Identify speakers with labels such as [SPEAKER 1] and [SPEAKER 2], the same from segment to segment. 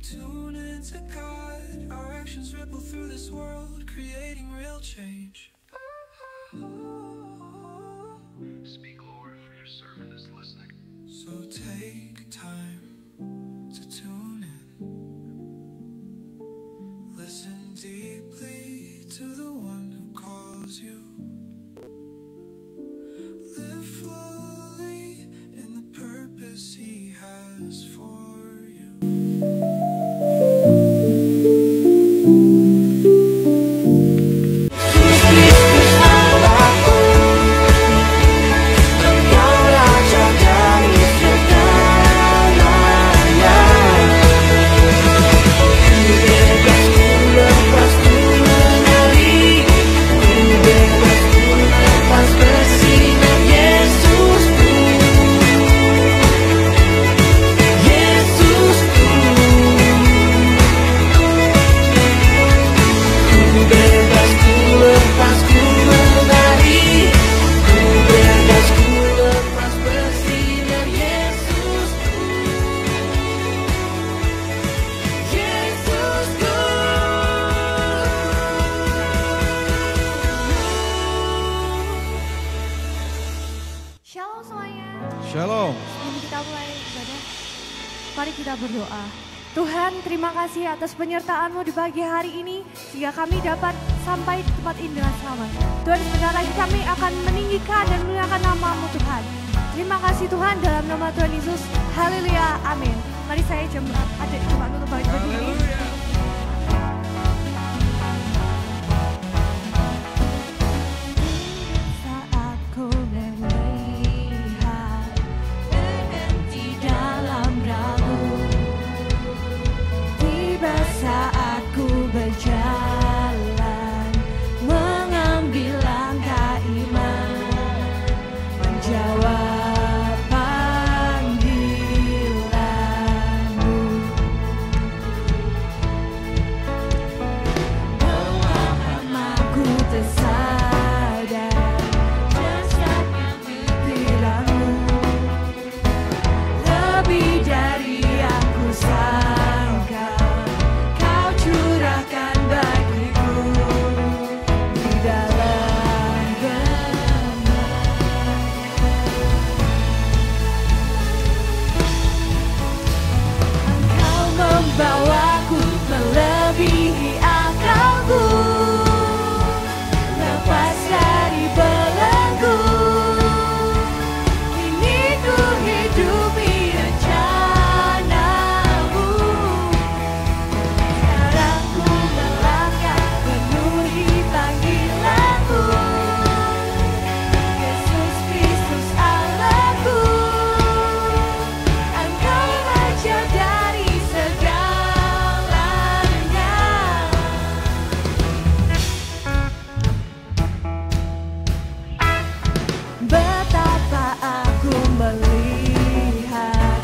[SPEAKER 1] tune into God, our actions ripple through this world, creating real change.
[SPEAKER 2] Speak, Lord, for your servant is listening.
[SPEAKER 1] So take time to tune in. Listen deeply to the one who calls you. Live fully in the purpose he has for you.
[SPEAKER 3] Shalom semuanya.
[SPEAKER 4] Shalom.
[SPEAKER 3] Sebelum kita mulai ibadah, mari kita berdoa. Tuhan, terima kasih atas penyertaan-Mu di pagi hari ini, sehingga kami dapat sampai di tempat ini dengan selamat. Tuhan, sebentar lagi kami akan meninggikan dan memuliakan nama-Mu Tuhan. Terima kasih Tuhan, dalam nama Tuhan Yesus. Haleluya, amin. Mari saya coba untuk berdiri.
[SPEAKER 5] Saat ku berjalan, mengambil langkah iman, menjawab panggilan-Mu. Bahwa aku tersadar dahsyatnya pikiran-Mu, lebih dari yang ku sangka. Curahkan bagiku di dalam gemarnya. Engkau membawaku melebihi akalku, lepas dari belenggu. Kini ku hidupi rencana-Mu. Yesus Kristus Allahku, Engkau Raja dari segalanya. Betapa aku melihat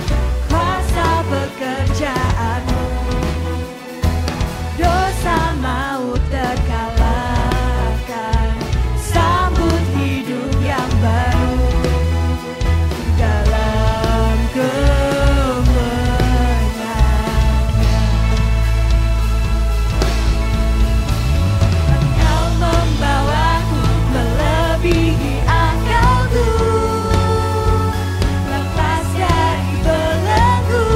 [SPEAKER 5] kuasa pekerjaan-Mu, dosa maut terkalahkan, sambut hidup yang baru dalam kemenangan. Engkau membawaku melebihi akalku, lepas dari belenggu.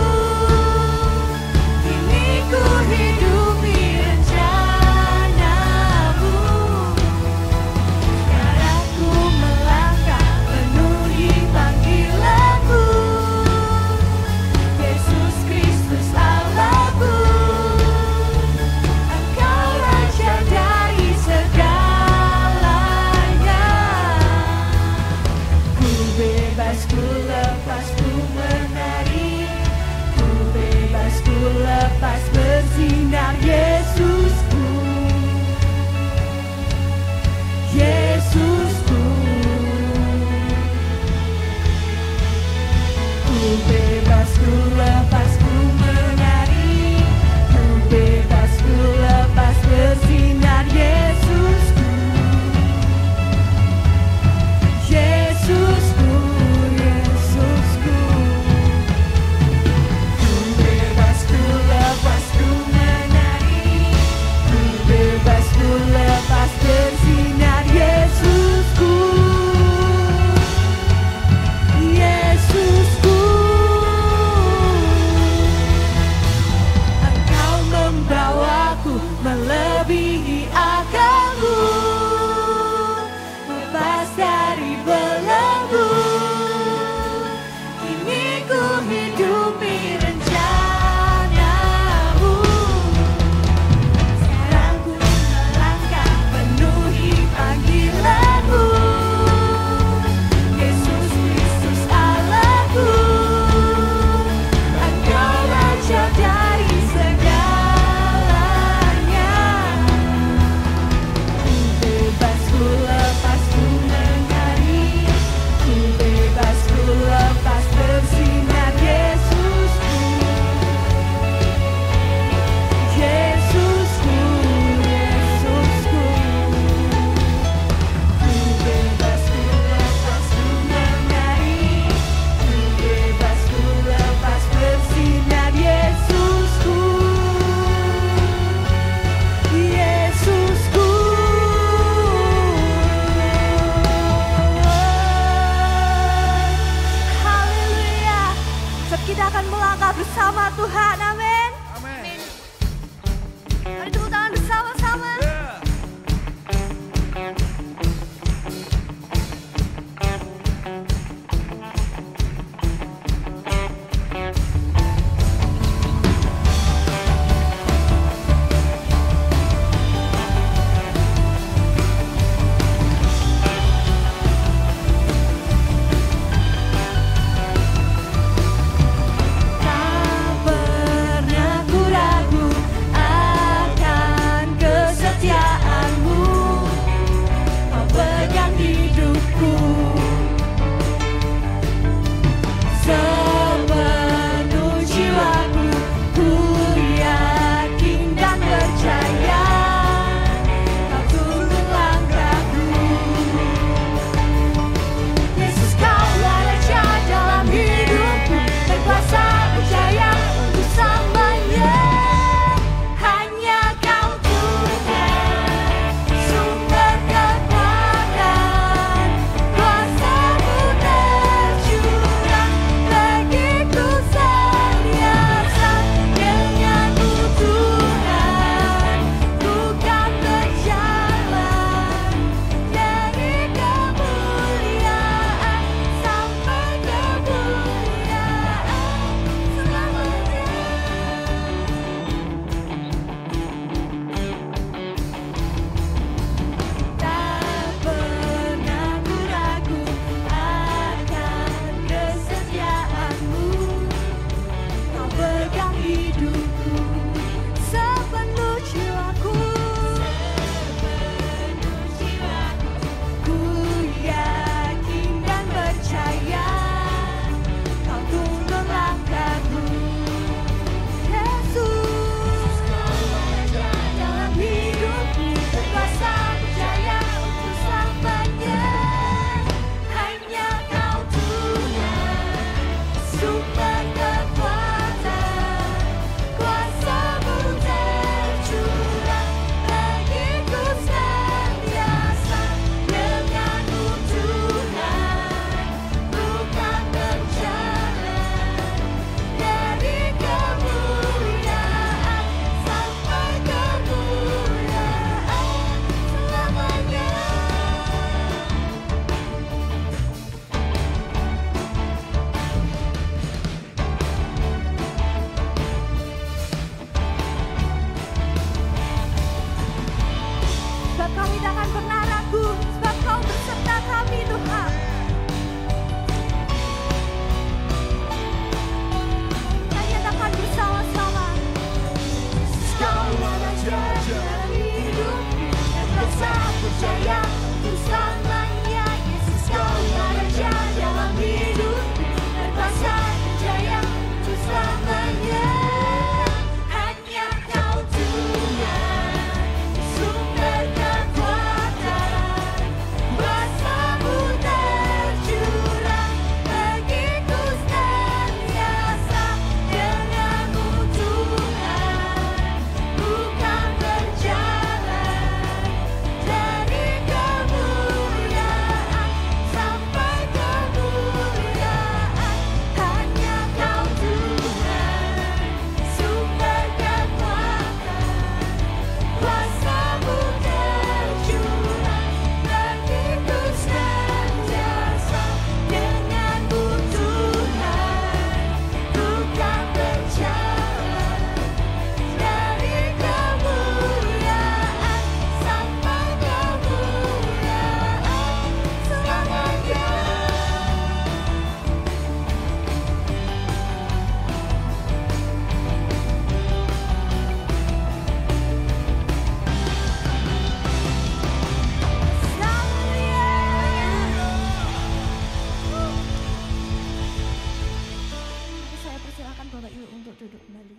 [SPEAKER 5] duduk kembali.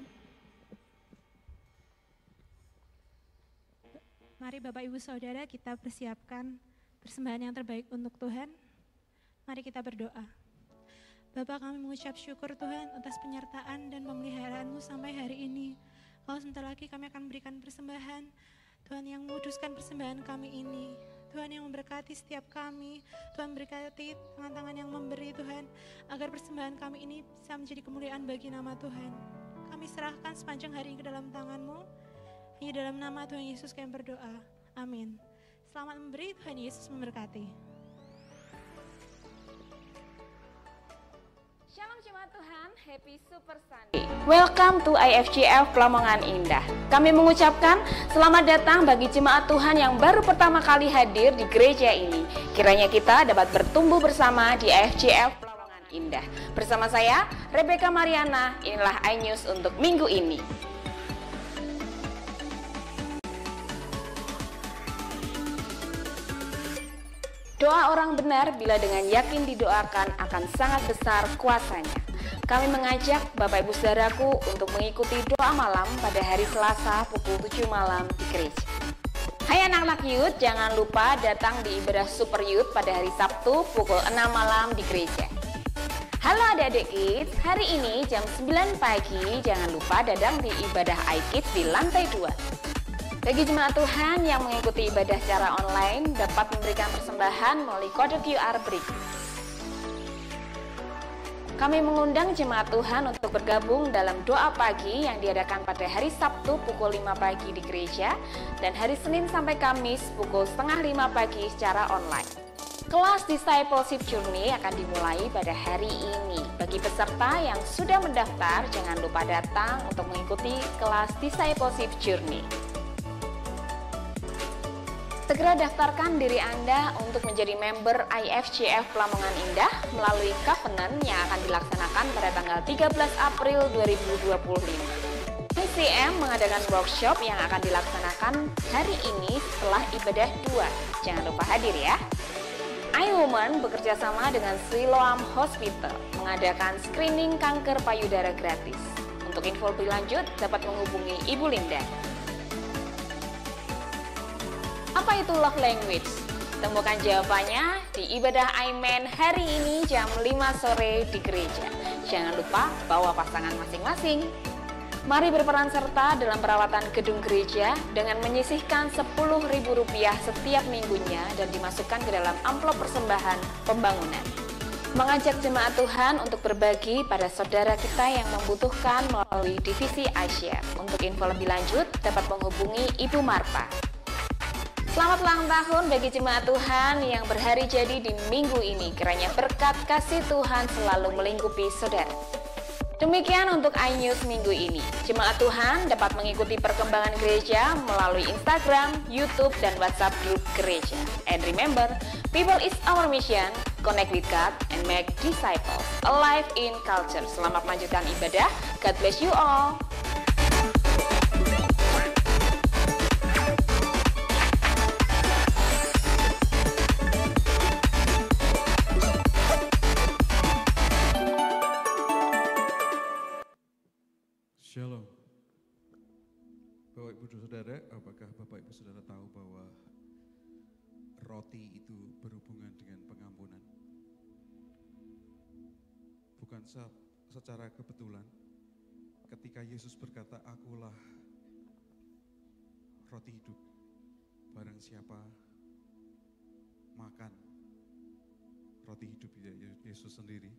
[SPEAKER 5] Mari Bapak Ibu Saudara kita persiapkan persembahan yang terbaik untuk Tuhan. Mari kita berdoa. Bapa, kami mengucap syukur Tuhan atas penyertaan dan pemeliharaan-Mu sampai hari ini. Kalau sebentar lagi kami akan berikan persembahan. Tuhan yang menguduskan persembahan kami ini. Tuhan yang memberkati setiap kami. Tuhan berkati tangan-tangan yang memberi Tuhan. Agar persembahan kami ini bisa menjadi kemuliaan bagi nama Tuhan. Kami serahkan sepanjang hari ini ke dalam tangan-Mu. Hanya dalam nama Tuhan Yesus kami berdoa. Amin. Selamat memberi, Tuhan Yesus memberkati.
[SPEAKER 4] Shalom jemaat Tuhan, Happy Super Sunday. Welcome to IFJF Pelamongan Indah. Kami mengucapkan selamat datang bagi jemaat Tuhan yang baru pertama kali hadir di gereja ini. Kiranya kita dapat bertumbuh bersama di IFJF Pelamongan Indah. Bersama saya, Rebecca Mariana, inilah iNews untuk minggu ini. Doa orang benar bila dengan yakin didoakan akan sangat besar kuasanya. Kami mengajak Bapak Ibu Saudaraku untuk mengikuti doa malam pada hari Selasa pukul 7 malam di gereja. Hai anak-anak youth, jangan lupa datang di ibadah Super Youth pada hari Sabtu pukul 6 malam di gereja. Halo adik-adik kids, hari ini jam 9 pagi jangan lupa datang di ibadah iKids di lantai 2. Bagi jemaat Tuhan yang mengikuti ibadah secara online dapat memberikan persembahan melalui kode QR berikut. Kami mengundang jemaat Tuhan untuk bergabung dalam doa pagi yang diadakan pada hari Sabtu pukul 5 pagi di gereja dan hari Senin sampai Kamis pukul setengah 5 pagi secara online. Kelas Discipleship Journey akan dimulai pada hari ini. Bagi peserta yang sudah mendaftar, jangan lupa datang untuk mengikuti kelas Discipleship Journey. Segera daftarkan diri Anda untuk menjadi member IFJF Pelamongan Indah melalui Covenant yang akan dilaksanakan pada tanggal 13 April 2025. ICM mengadakan workshop yang akan dilaksanakan hari ini setelah ibadah 2. Jangan lupa hadir ya. iWoman bekerja sama dengan Siloam Hospital mengadakan screening kanker payudara gratis. Untuk info lebih lanjut dapat menghubungi Ibu Linda. Apa itu love language? Temukan jawabannya di ibadah Iman hari ini jam 5 sore di gereja. Jangan lupa bawa pasangan masing-masing. Mari berperan serta dalam perawatan gedung gereja dengan menyisihkan Rp10.000 setiap minggunya dan dimasukkan ke dalam amplop persembahan pembangunan. Mengajak jemaat Tuhan untuk berbagi pada saudara kita yang membutuhkan melalui divisi Asia. Untuk info lebih lanjut dapat menghubungi Ibu Marpa. Selamat ulang tahun bagi jemaat Tuhan yang berhari jadi di minggu ini. Kiranya berkat kasih Tuhan selalu melingkupi saudara. Demikian untuk iNews minggu ini. Jemaat Tuhan dapat mengikuti perkembangan gereja melalui Instagram, YouTube, dan WhatsApp grup gereja. And remember, people is our mission, connect with God, and make disciples, alive in culture. Selamat melanjutkan ibadah. God bless you all.
[SPEAKER 6] Shalom. Bapak Ibu Saudara, apakah Bapak Ibu Saudara tahu bahwa roti itu berhubungan dengan pengampunan? Bukan secara kebetulan ketika Yesus berkata, "Akulah roti hidup. Barang siapa makan roti hidup Yesus sendiri,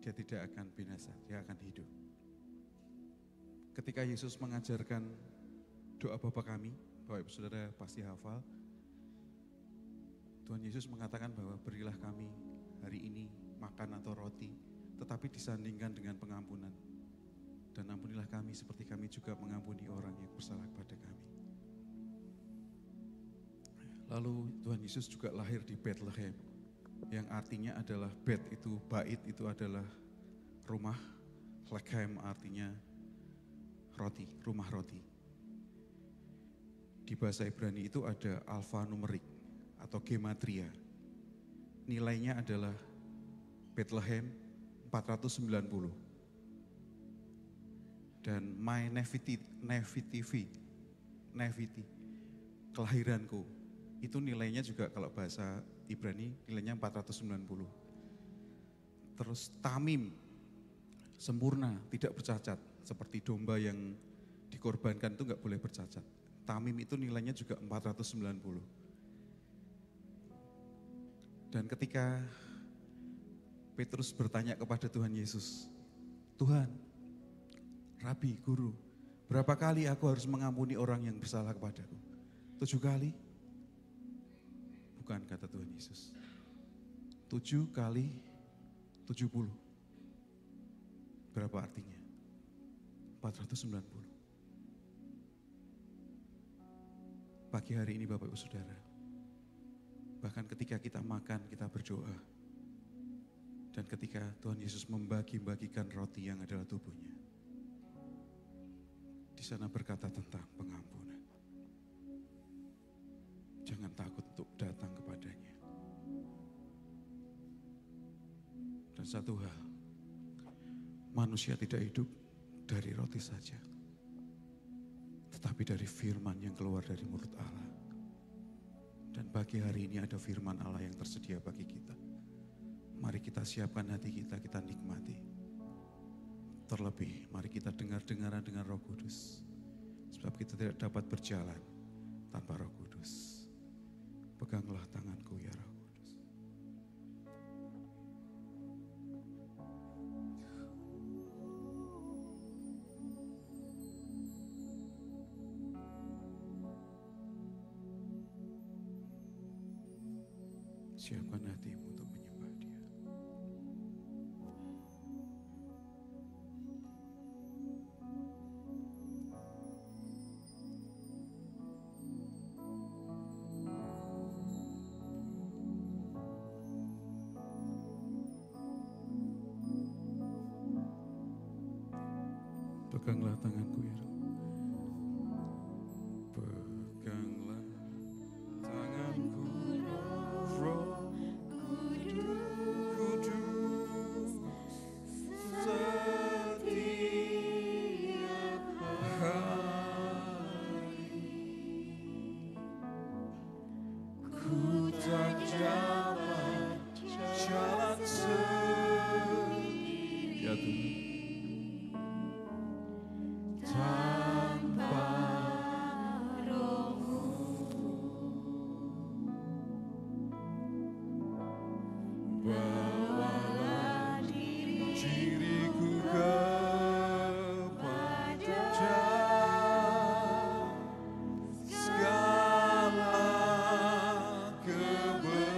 [SPEAKER 6] dia tidak akan binasa, dia akan hidup." Ketika Yesus mengajarkan doa Bapa kami, Bapak Ibu Saudara pasti hafal. Tuhan Yesus mengatakan bahwa berilah kami hari ini makan atau roti, tetapi disandingkan dengan pengampunan. Dan ampunilah kami seperti kami juga mengampuni orang yang bersalah kepada kami. Lalu Tuhan Yesus juga lahir di Bethlehem, yang artinya adalah Bet itu, Bait itu adalah rumah, Lechem artinya roti, rumah roti. Di bahasa Ibrani itu ada alfa-numerik atau gematria. Nilainya adalah Bethlehem 490. Dan my nativity, kelahiranku, itu nilainya juga kalau bahasa Ibrani nilainya 490. Terus tamim, sempurna, tidak bercacat. Seperti domba yang dikorbankan itu enggak boleh bercacat. Tamim itu nilainya juga 490. Dan ketika Petrus bertanya kepada Tuhan Yesus, Tuhan, Rabi, Guru, berapa kali aku harus mengampuni orang yang bersalah kepadaku? 7 kali? Bukan, kata Tuhan Yesus. 7 kali 70. Berapa artinya? 490. Pagi hari ini Bapak Ibu Saudara, bahkan ketika kita makan, kita berdoa. Dan ketika Tuhan Yesus membagi-bagikan roti yang adalah tubuhnya, di sana berkata tentang pengampunan. Jangan takut untuk datang kepadanya. Dan satu hal, manusia tidak hidup dari roti saja, tetapi dari firman yang keluar dari mulut Allah. Dan pagi hari ini ada firman Allah yang tersedia bagi kita. Mari kita siapkan hati kita, kita nikmati. Terlebih, mari kita dengar-dengaran dengan Roh Kudus. Sebab kita tidak dapat berjalan tanpa Roh Kudus. Peganglah tanganku ya Roh Kudus. Siapkan hatimu untuk menyembah Dia. Peganglah tanganku ya Roh. Peganglah tanganku Roh Kudus, setiap hari ku tak dapat jalan sendiri. Ya Tuhan. Tanpa Roh-Mu, bawalah diriku kepada segala kebenaran,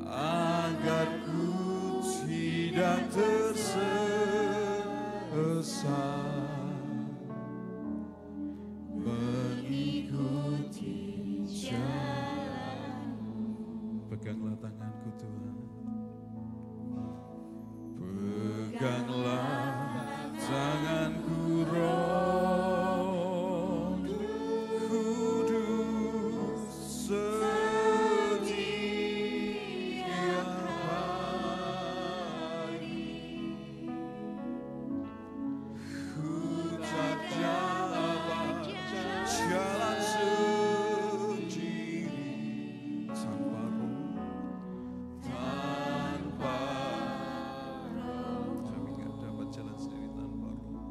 [SPEAKER 6] agar ku tidak tersesat mengikuti jalan-Mu. Peganglah tanganku Tuhan. Peganglah tanganku Roh Kudus, setiap hari ku tak dapat jalan sendiri tanpa Roh, tanpa Roh. Kami nggak dapat jalan sendiri tanpa Roh.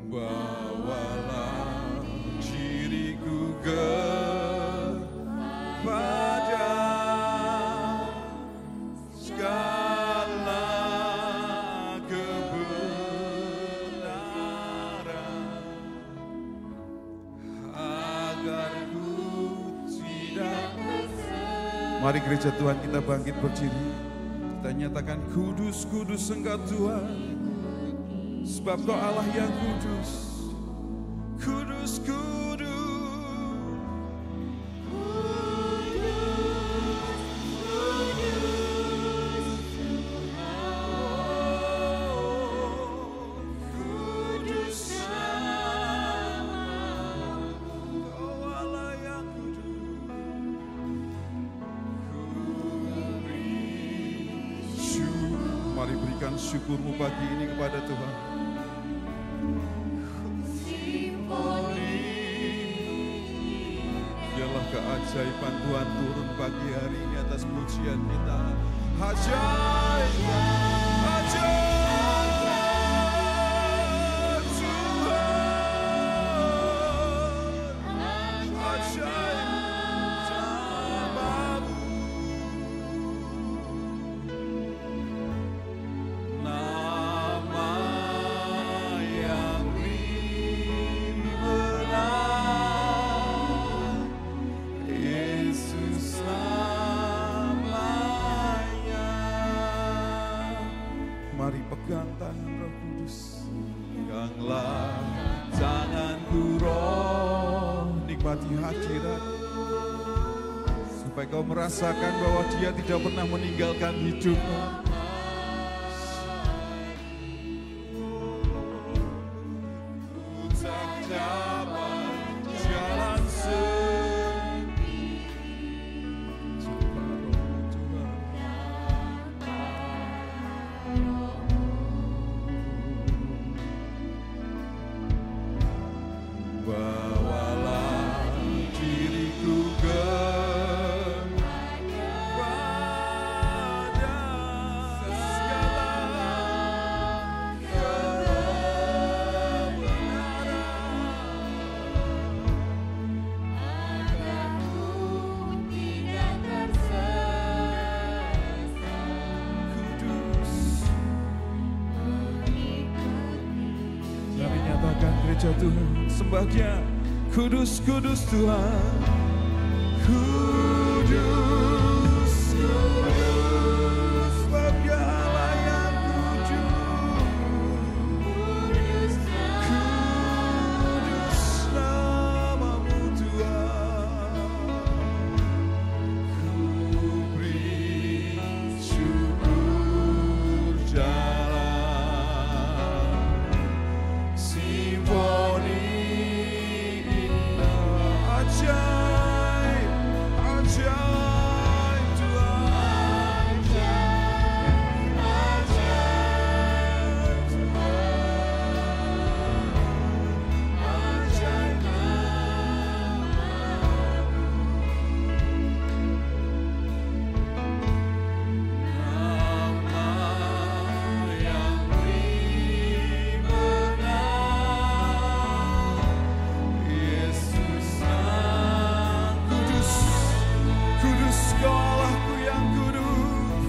[SPEAKER 6] Bawalah diriku kepada segala kebenaran, agar ku tidak. Mari gereja Tuhan kita bangkit berdiri. Kita nyatakan kudus, kudus Engkau Tuhan. Sebab Kau Allah yang kudus. Kudus, kudus. Kudus namamu, Kau Allah yang kudus. Ku beri Mari berikan syukurmu pagi ini kepada Tuhan. Biarlah keajaiban Tuhan turun pagi hari ini atas pujian kita. Ajaib, ajaib Tuhan, ajaib namamu. Nama yang benar, Yesus namanya. Mari pegang tangan Roh Kudus, peganglah tanganku Roh, nikmati hadirat, supaya kau merasakan bahwa Dia tidak pernah meninggalkan hidupmu. Tak dapat jalan sendiri tanpa Roh-Mu Tuhan. Bawalah diriku kepada segala Kami nyatakan gereja Tuhan, sembah Dia, kudus, kudus Tuhan. Kudus, kudus, bagi Allah yang kudus. Kudus namamu Tuhan. Ku beri syukur jalan simfoni indah, ajaib, ajaib Tuhan, ajaib Tuhan, ajaib nama yang benar, Yesus yang kudus, kudus Kau Allahku yang kudus,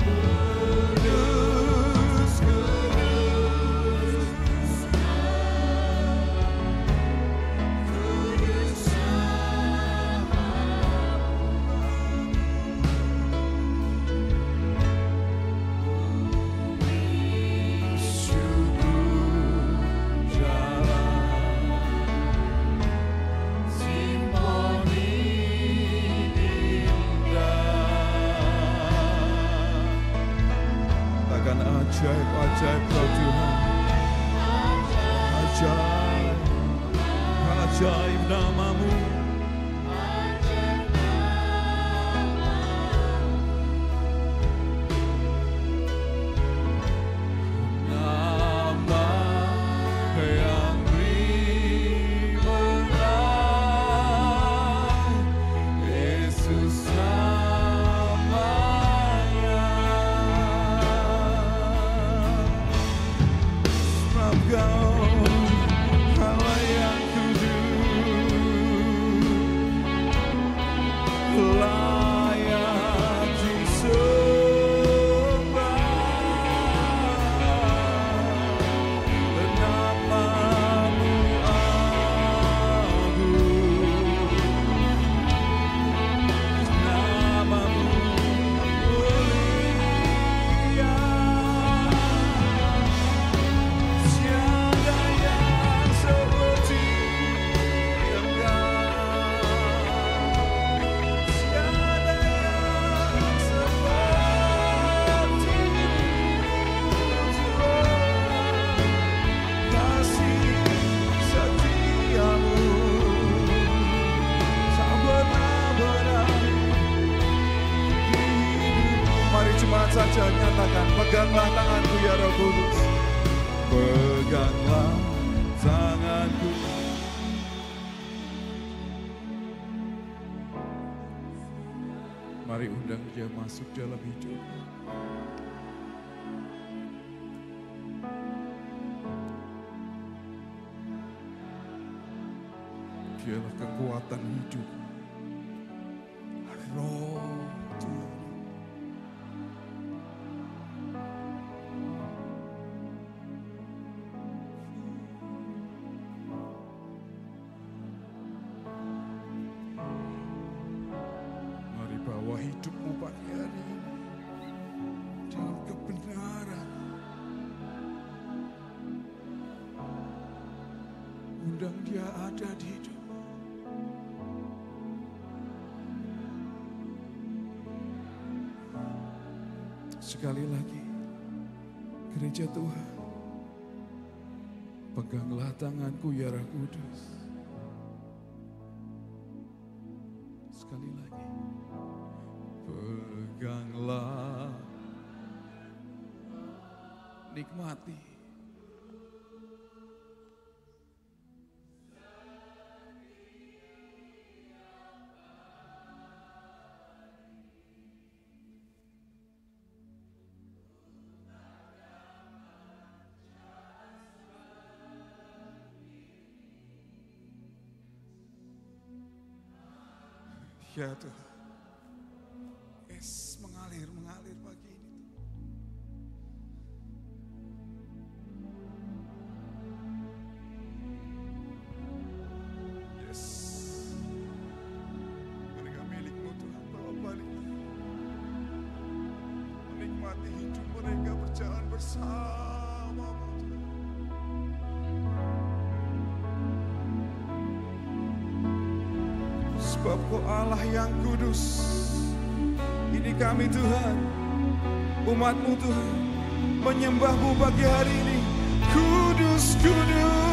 [SPEAKER 6] kudus, kudus, kudus syukur jalan simfoni indah. Takkan ajaib, ajaib Kau Tuhan, ajaib, ajaib namamu. Nama yang benar, Yesus namanya. Sebab Kau Allah yang kudus. kuat saja nyatakan, peganglah tanganku ya Roh Kudus. Peganglah tanganku. Mari undang dia masuk dalam hidup. Dialah kekuatan hidup. Roh Tuhan. Mari bawa hidupmu pagi hari ini dalam kebenaran. Undang dia ada di hidup. Sekali lagi, gereja Tuhan, peganglah tanganku ya Roh Kudus. Sekali lagi, peganglah, nikmati. Ya Tuhan, es mengalir pagi ini. Yes, mereka milikmu Tuhan, bawa balik. Menikmati hidup mereka, berjalan bersamamu Tuhan. Sebab Kau Allah yang kudus. Ini kami Tuhan, umat-Mu Tuhan, menyembah-Mu pagi hari ini. Kudus, kudus.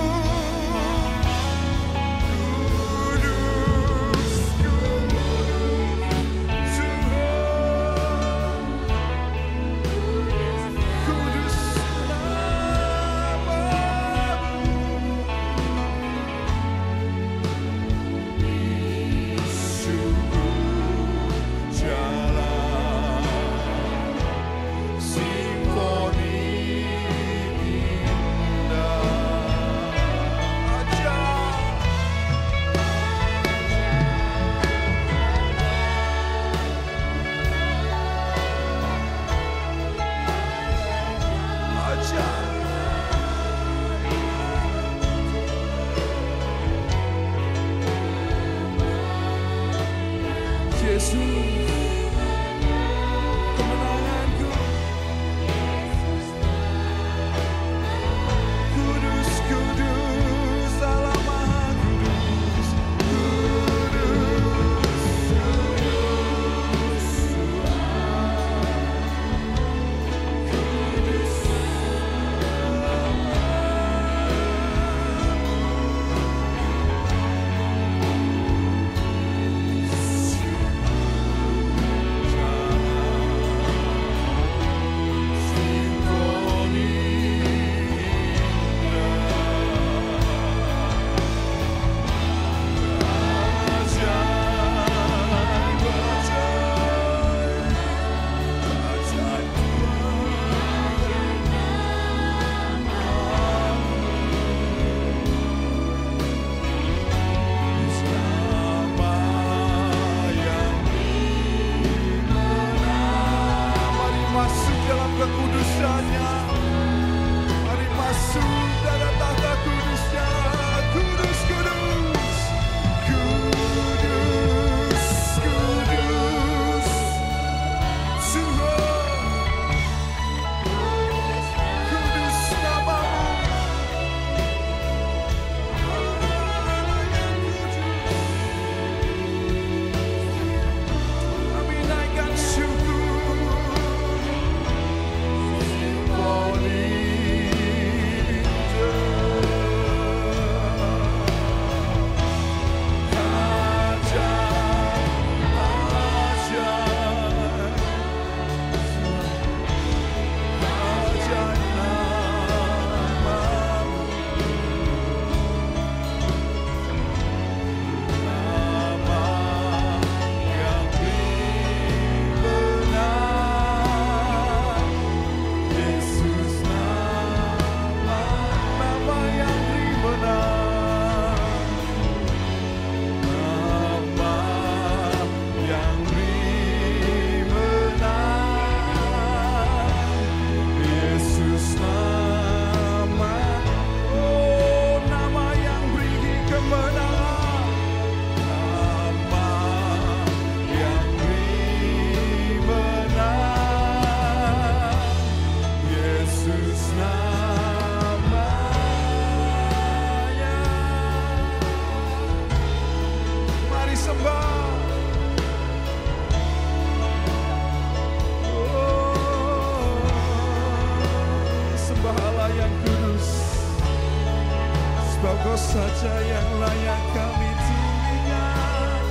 [SPEAKER 6] Engkau saja yang layak kami tinggikan,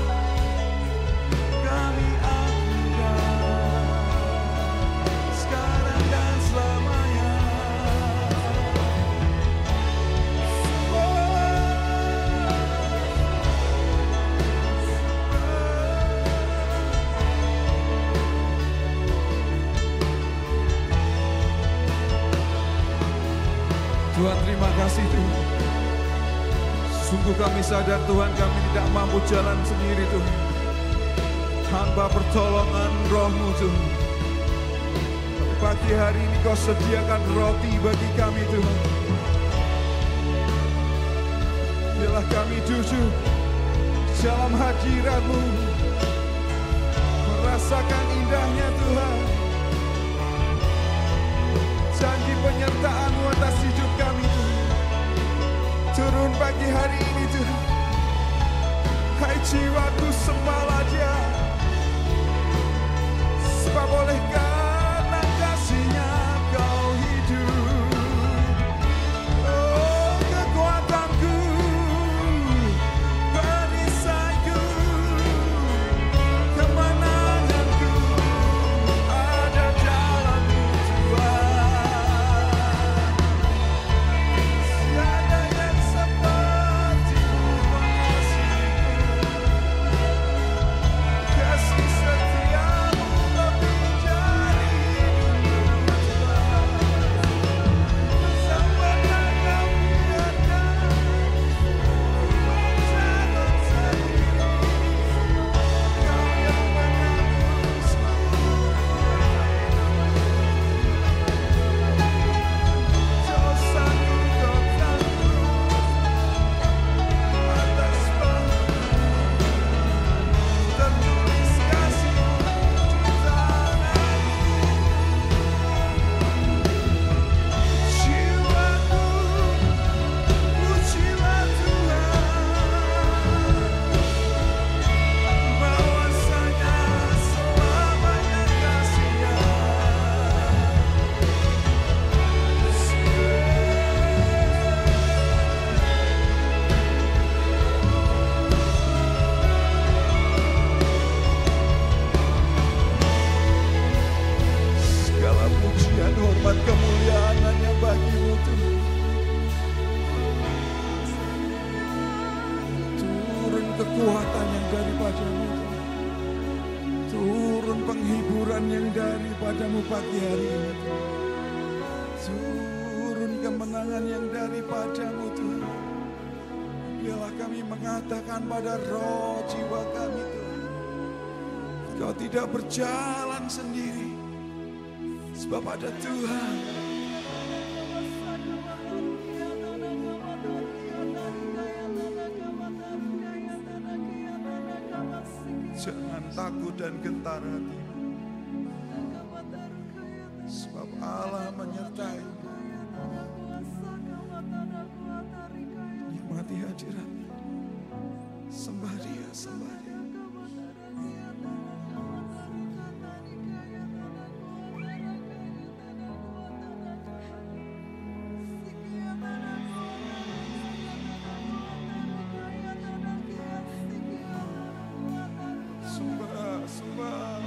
[SPEAKER 6] kami anugerah sekarang dan selamanya. Tuhan, terima kasih Tuhan. Sungguh kami sadar Tuhan, kami tidak mampu jalan sendiri Tuhan, tanpa pertolongan Roh-Mu Tuhan. Tapi pagi hari ini Kau sediakan roti bagi kami Tuhan. Biarlah kami duduk dalam hadirat-Mu, merasakan indahnya Tuhan, janji penyertaan-Mu atas hidup kami Tuhan. Turun pagi hari ini Tuhan. Hai jiwaku sembahlah Dia, sebab oleh karena kasih-Nya kau hidup. Oh kekuatanku, perisaiku, kemenanganku, ada dalam-Mu Tuhan. Tiada yang seperti-Mu mengasihiku, kasih setia-Mu lebih dari dunia Tuhan. Sampai Kau biarkan ku takut sendiri, Kau yang menebusku. Dosaku Kau tanggung atas bahumu, tertulis kasih-Mu di tanganku. Jiwaku, pujilah Tuhan, bahwasanya selamanya kasih-Nya. Segala pujian, hormat, kemuliaan hanya bagi-Mu Tuhan. Turun kekuatan yang daripada-Mu Tuhan. Turun penghiburan yang daripada-Mu pagi hari ini Tuhan. Turun kemenangan yang daripada-Mu Tuhan. Biarlah kami mengatakan pada roh jiwa kami Tuhan, Kau tidak berjalan sendiri, sebab ada Tuhan. Jangan takut dan gentar hati, sebab Allah menyertai. Nikmati hadirat-Nya, sembah Dia, sembah Dia. Sembah, sembah.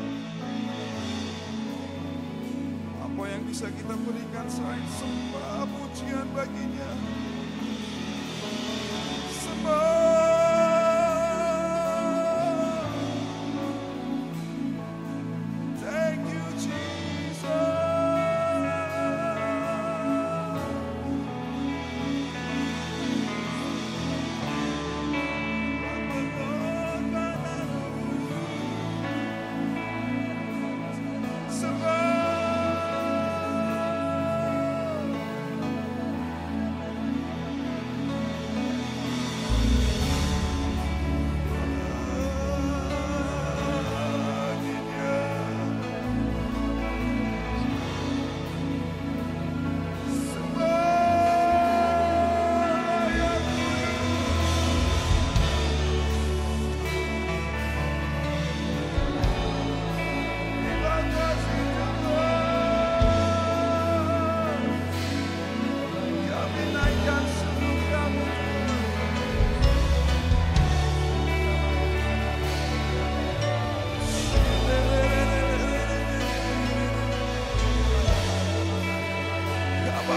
[SPEAKER 6] Apa yang bisa kita berikan selain sembah pujian bagi-Nya? Sembah. Thank you Jesus. Sembah.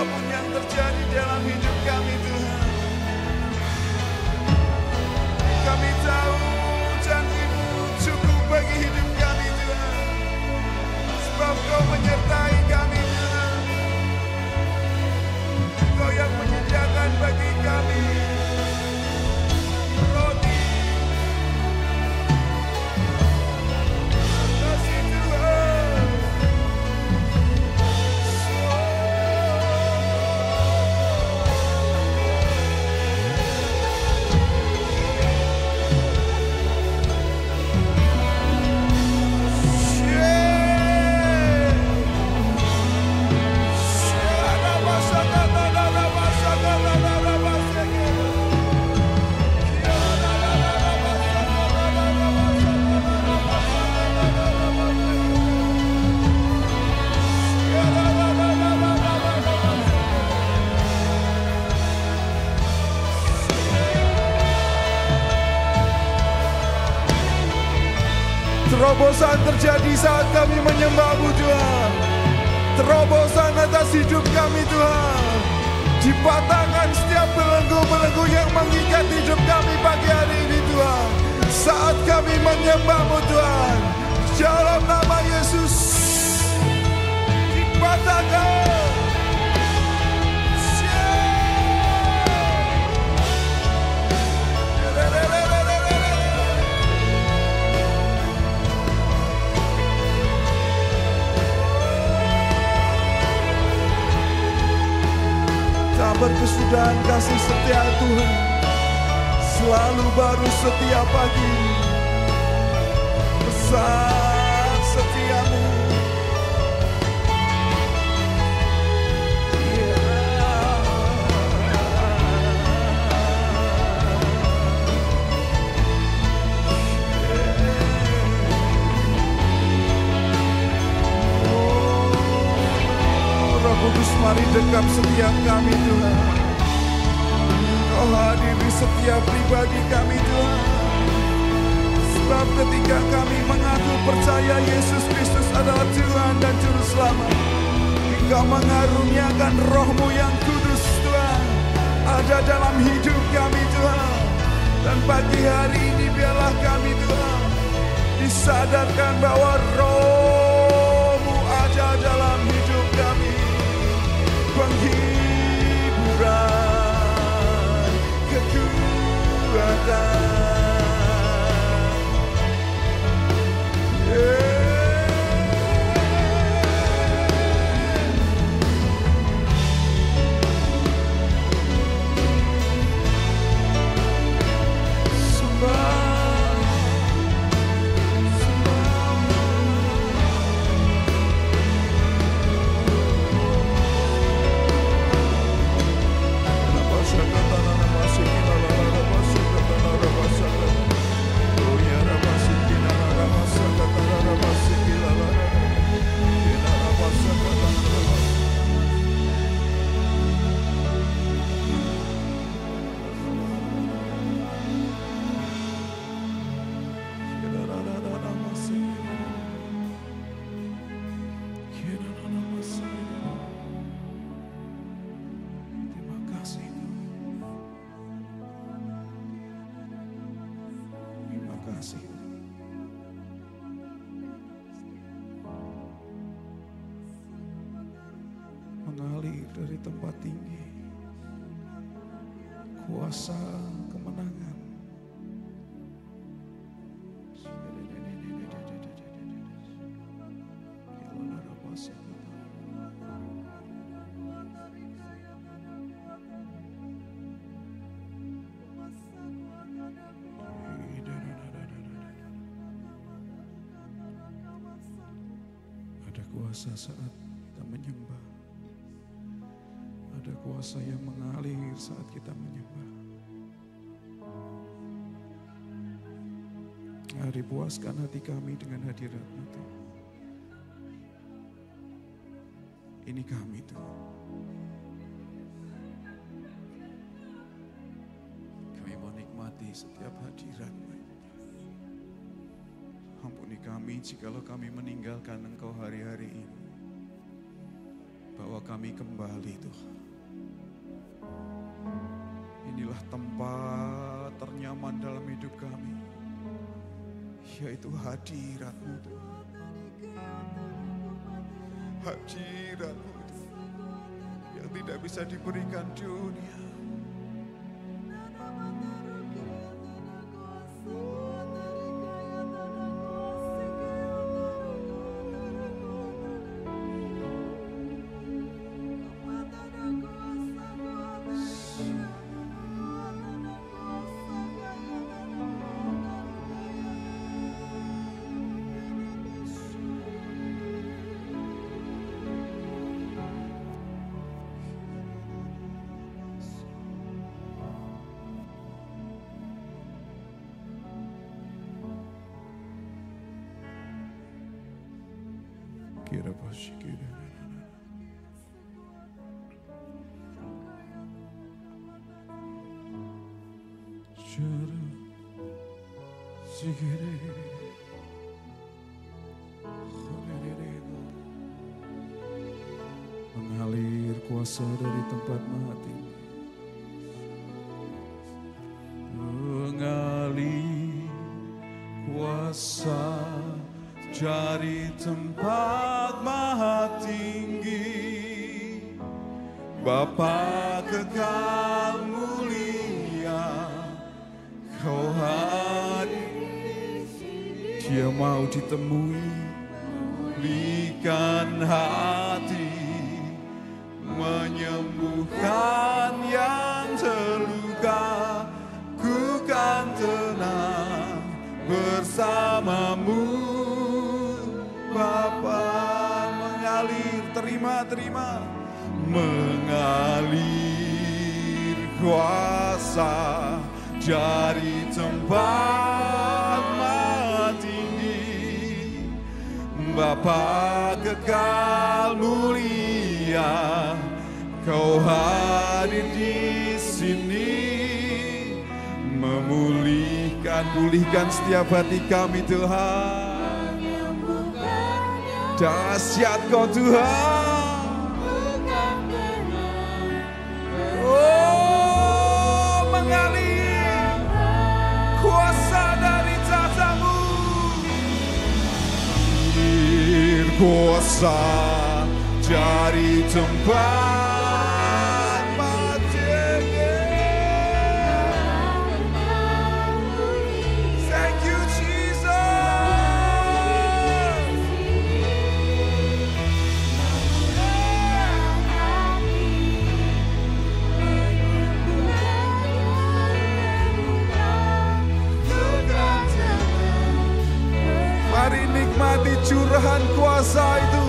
[SPEAKER 6] apapun yang terjadi dalam hidup kami Tuhan. Kami tahu janji-Mu cukup bagi hidup kami Tuhan. Sebab Kau menyertai kami Tuhan. Kau yang menyediakan bagi kami roti. Kasih Tuhan. Terobosan terjadi saat kami menyembah-Mu Tuhan. Terobosan atas hidup kami Tuhan. Dipatahkan setiap belenggu-belenggu yang mengikat hidup kami pagi hari ini Tuhan. Saat kami menyembah-Mu Tuhan, dalam nama Yesus dipatahkan. Tak berkesudahan kasih setia Tuhan, selalu baru setiap pagi. Besar setiamu. Roh Kudus, mari dekap setiap kami Tuhan. Kau hadiri setiap pribadi kami Tuhan. Sebab ketika kami mengaku percaya Yesus Kristus adalah Tuhan dan Juru Selamat, Engkau mengaruniakan Roh-Mu yang kudus Tuhan ada dalam hidup kami Tuhan. Dan pagi hari ini biarlah kami Tuhan disadarkan bahwa Roh-Mu ada dalam hidup kami. Penghiburan, kekuatan. Mengalir dari tempat tinggi, kuasa kemenangan. Ada kuasa saat kita menyembah. Ada kuasa yang mengalir saat kita menyembah. Mari puaskan hati kami dengan hadirat-Mu Tuhan. Ini kami Tuhan. Kami menikmati setiap hadirat-Mu. Ampuni kami jikalau kami meninggalkan Engkau hari-hari ini. Bahwa bawa kami kembali Tuhan. Inilah tempat ternyaman dalam hidup kami, yaitu hadirat-Mu Tuhan. Hadirat-Mu Tuhan, yang tidak bisa diberikan dunia. Kira pasti kira. Cara sikire. Mengalir kuasa dari tempat maha tinggi. Mengalir kuasa dari tempat maha tinggi. Bapa kekal mulia, Kau hadir. Dia mau ditemui, pulihkan hati, menyembuhkan yang terluka. Ku kan tenang bersamamu. Bapa mengalir, terima. Mengalir kuasa dari tempat maha tinggi. Bapa kekal mulia, Kau hadir di sini, pulihkan setiap hati kami Tuhan. Dahsyat Kau Tuhan. Oh, mengalir kuasa dari tahta-Mu. Kuasa dari tempat mati. Thank you Jesus. Mari nikmati curahan kuasa itu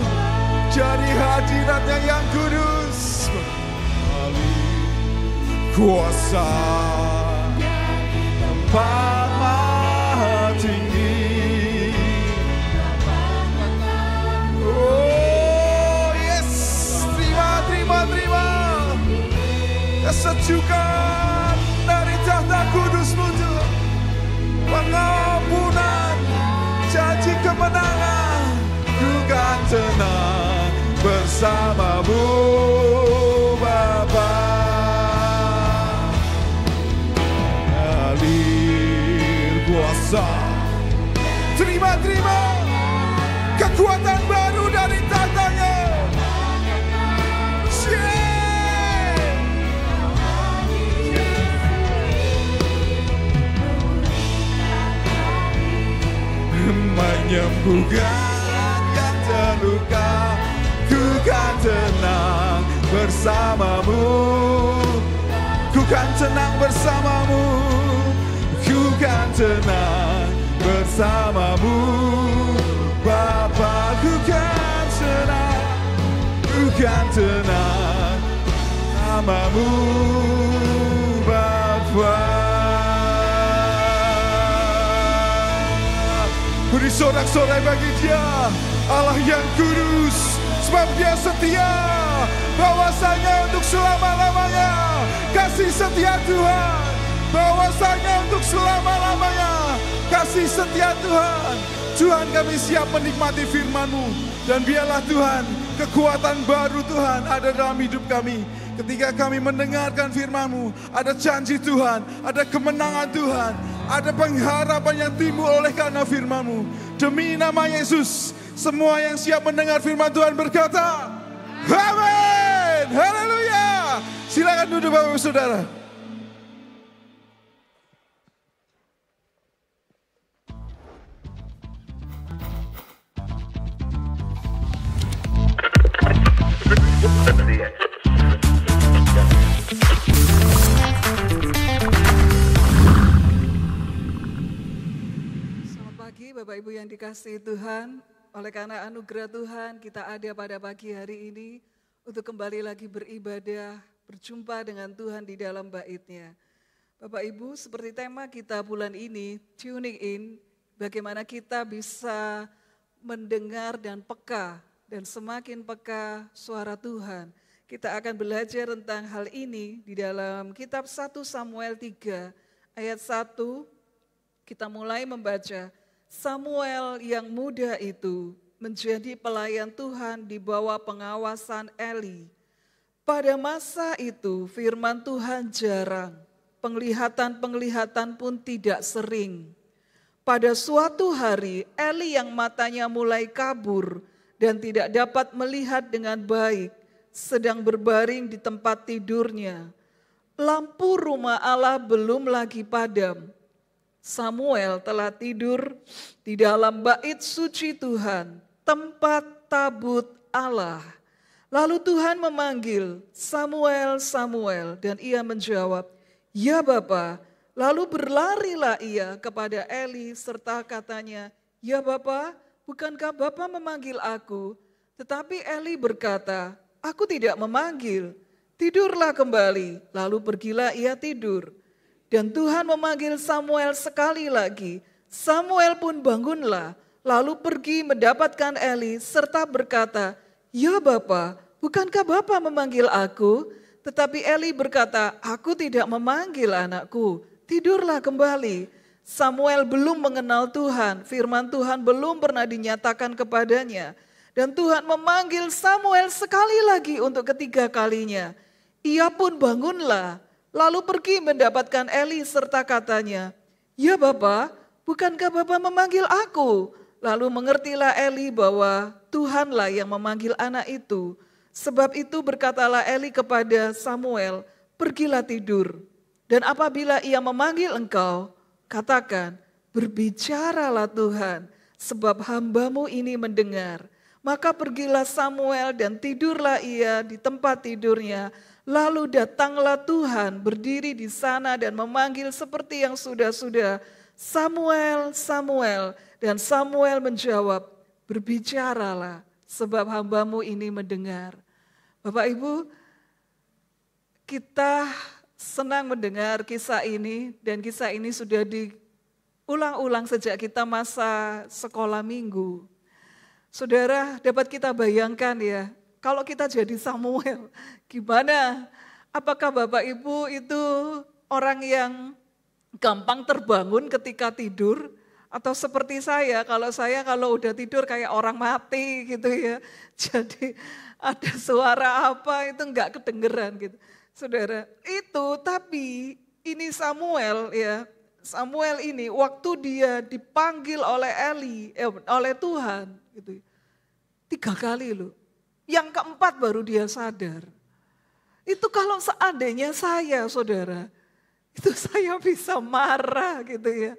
[SPEAKER 6] dari hadirat-Nya yang kudus. Kuasa tempat maha tinggi. Oh yes, terima. Kesejukan dari tahta kudus-Mu Tuhan. Pengampunan, janji kemenangan. Ku kan tenang bersama-Mu Bapa. Alir kuasa, terima kekuatan baru dari tahta-Nya. Menyembuhkan yang terluka. Ku kan tenang bersama-Mu. Ku kan tenang bersama-Mu. Ku kan tenang bersama-Mu Bapa. Ku kan tenang bersama-Mu Bapa. Beri sorak-sorai bagi Dia, Allah yang kudus, sebab Dia setia, bahwasanya untuk selama-lamanya. Kasih setia Tuhan, bahwasanya untuk selama-lamanya. Kasih setia Tuhan. Tuhan, kami siap menikmati firman-Mu, dan biarlah Tuhan kekuatan baru Tuhan ada dalam hidup kami. Ketika kami mendengarkan firman-Mu, ada janji Tuhan, ada kemenangan Tuhan, ada pengharapan yang timbul oleh karena firman-Mu. Demi nama Yesus, semua yang siap mendengar firman Tuhan berkata, amin, haleluya. Silakan duduk Bapak Ibu Saudara.
[SPEAKER 7] Selamat pagi Bapak Ibu yang dikasihi Tuhan. Oleh karena anugerah Tuhan kita ada pada pagi hari ini untuk kembali lagi beribadah, berjumpa dengan Tuhan di dalam bait-Nya. Bapak Ibu, seperti tema kita bulan ini, tuning in, bagaimana kita bisa mendengar dan peka, dan semakin peka suara Tuhan. Kita akan belajar tentang hal ini di dalam kitab 1 Samuel 3 ayat 1. Kita mulai membaca, Samuel yang muda itu menjadi pelayan Tuhan di bawah pengawasan Eli. Pada masa itu firman Tuhan jarang, penglihatan-penglihatan pun tidak sering. Pada suatu hari Eli yang matanya mulai kabur dan tidak dapat melihat dengan baik, sedang berbaring di tempat tidurnya. Lampu rumah Allah belum lagi padam. Samuel telah tidur di dalam bait suci Tuhan, tempat tabut Allah. Lalu Tuhan memanggil, Samuel, Samuel, dan ia menjawab, ya Bapa. Lalu berlarilah ia kepada Eli serta katanya, ya Bapa, bukankah Bapa memanggil aku? Tetapi Eli berkata, aku tidak memanggil, tidurlah kembali. Lalu pergilah ia tidur. Dan Tuhan memanggil Samuel sekali lagi. Samuel pun bangunlah, lalu pergi mendapatkan Eli serta berkata, ya Bapa, bukankah Bapa memanggil aku? Tetapi Eli berkata, aku tidak memanggil anakku, tidurlah kembali. Samuel belum mengenal Tuhan, firman Tuhan belum pernah dinyatakan kepadanya. Dan Tuhan memanggil Samuel sekali lagi untuk ketiga kalinya. Ia pun bangunlah, lalu pergi mendapatkan Eli serta katanya, ya Bapa, bukankah Bapa memanggil aku? Lalu mengertilah Eli bahwa Tuhanlah yang memanggil anak itu. Sebab itu berkatalah Eli kepada Samuel, pergilah tidur. Dan apabila ia memanggil engkau, katakan, berbicaralah Tuhan, sebab hamba-Mu ini mendengar. Maka pergilah Samuel dan tidurlah ia di tempat tidurnya. Lalu datanglah Tuhan berdiri di sana dan memanggil seperti yang sudah-sudah, Samuel, Samuel. Dan Samuel menjawab, berbicaralah sebab hamba-Mu ini mendengar. Bapak Ibu, kita senang mendengar kisah ini dan kisah ini sudah diulang-ulang sejak kita masa sekolah minggu. Saudara, dapat kita bayangkan ya, kalau kita jadi Samuel, gimana? Apakah Bapak Ibu itu orang yang gampang terbangun ketika tidur? Atau seperti saya kalau udah tidur kayak orang mati gitu ya. Jadi ada suara apa itu enggak kedengeran gitu. Saudara, itu tapi ini Samuel ya. Samuel ini waktu dia dipanggil oleh oleh Tuhan gitu. 3 kali loh. Yang keempat baru dia sadar. Itu kalau seandainya saya, saudara, itu saya bisa marah gitu ya.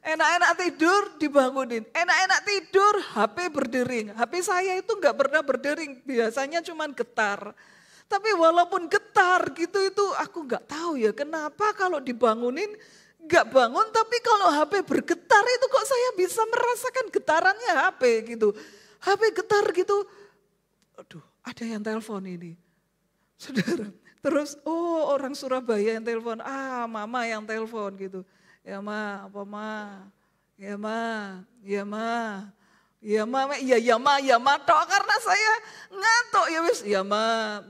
[SPEAKER 7] Enak-enak tidur dibangunin, enak-enak tidur HP berdering. HP saya itu enggak pernah berdering, biasanya cuma getar. Tapi walaupun getar gitu itu aku enggak tahu ya kenapa kalau dibangunin enggak bangun, tapi kalau HP bergetar itu kok saya bisa merasakan getarannya HP gitu. HP getar gitu. Aduh, ada yang telepon ini. Saudara, terus orang Surabaya yang telepon, mama yang telepon gitu. Ya ma, apa ma? Ya ma, ya ma. Ya ma, ya ma tok karena saya ngantuk ya wis, ya ma.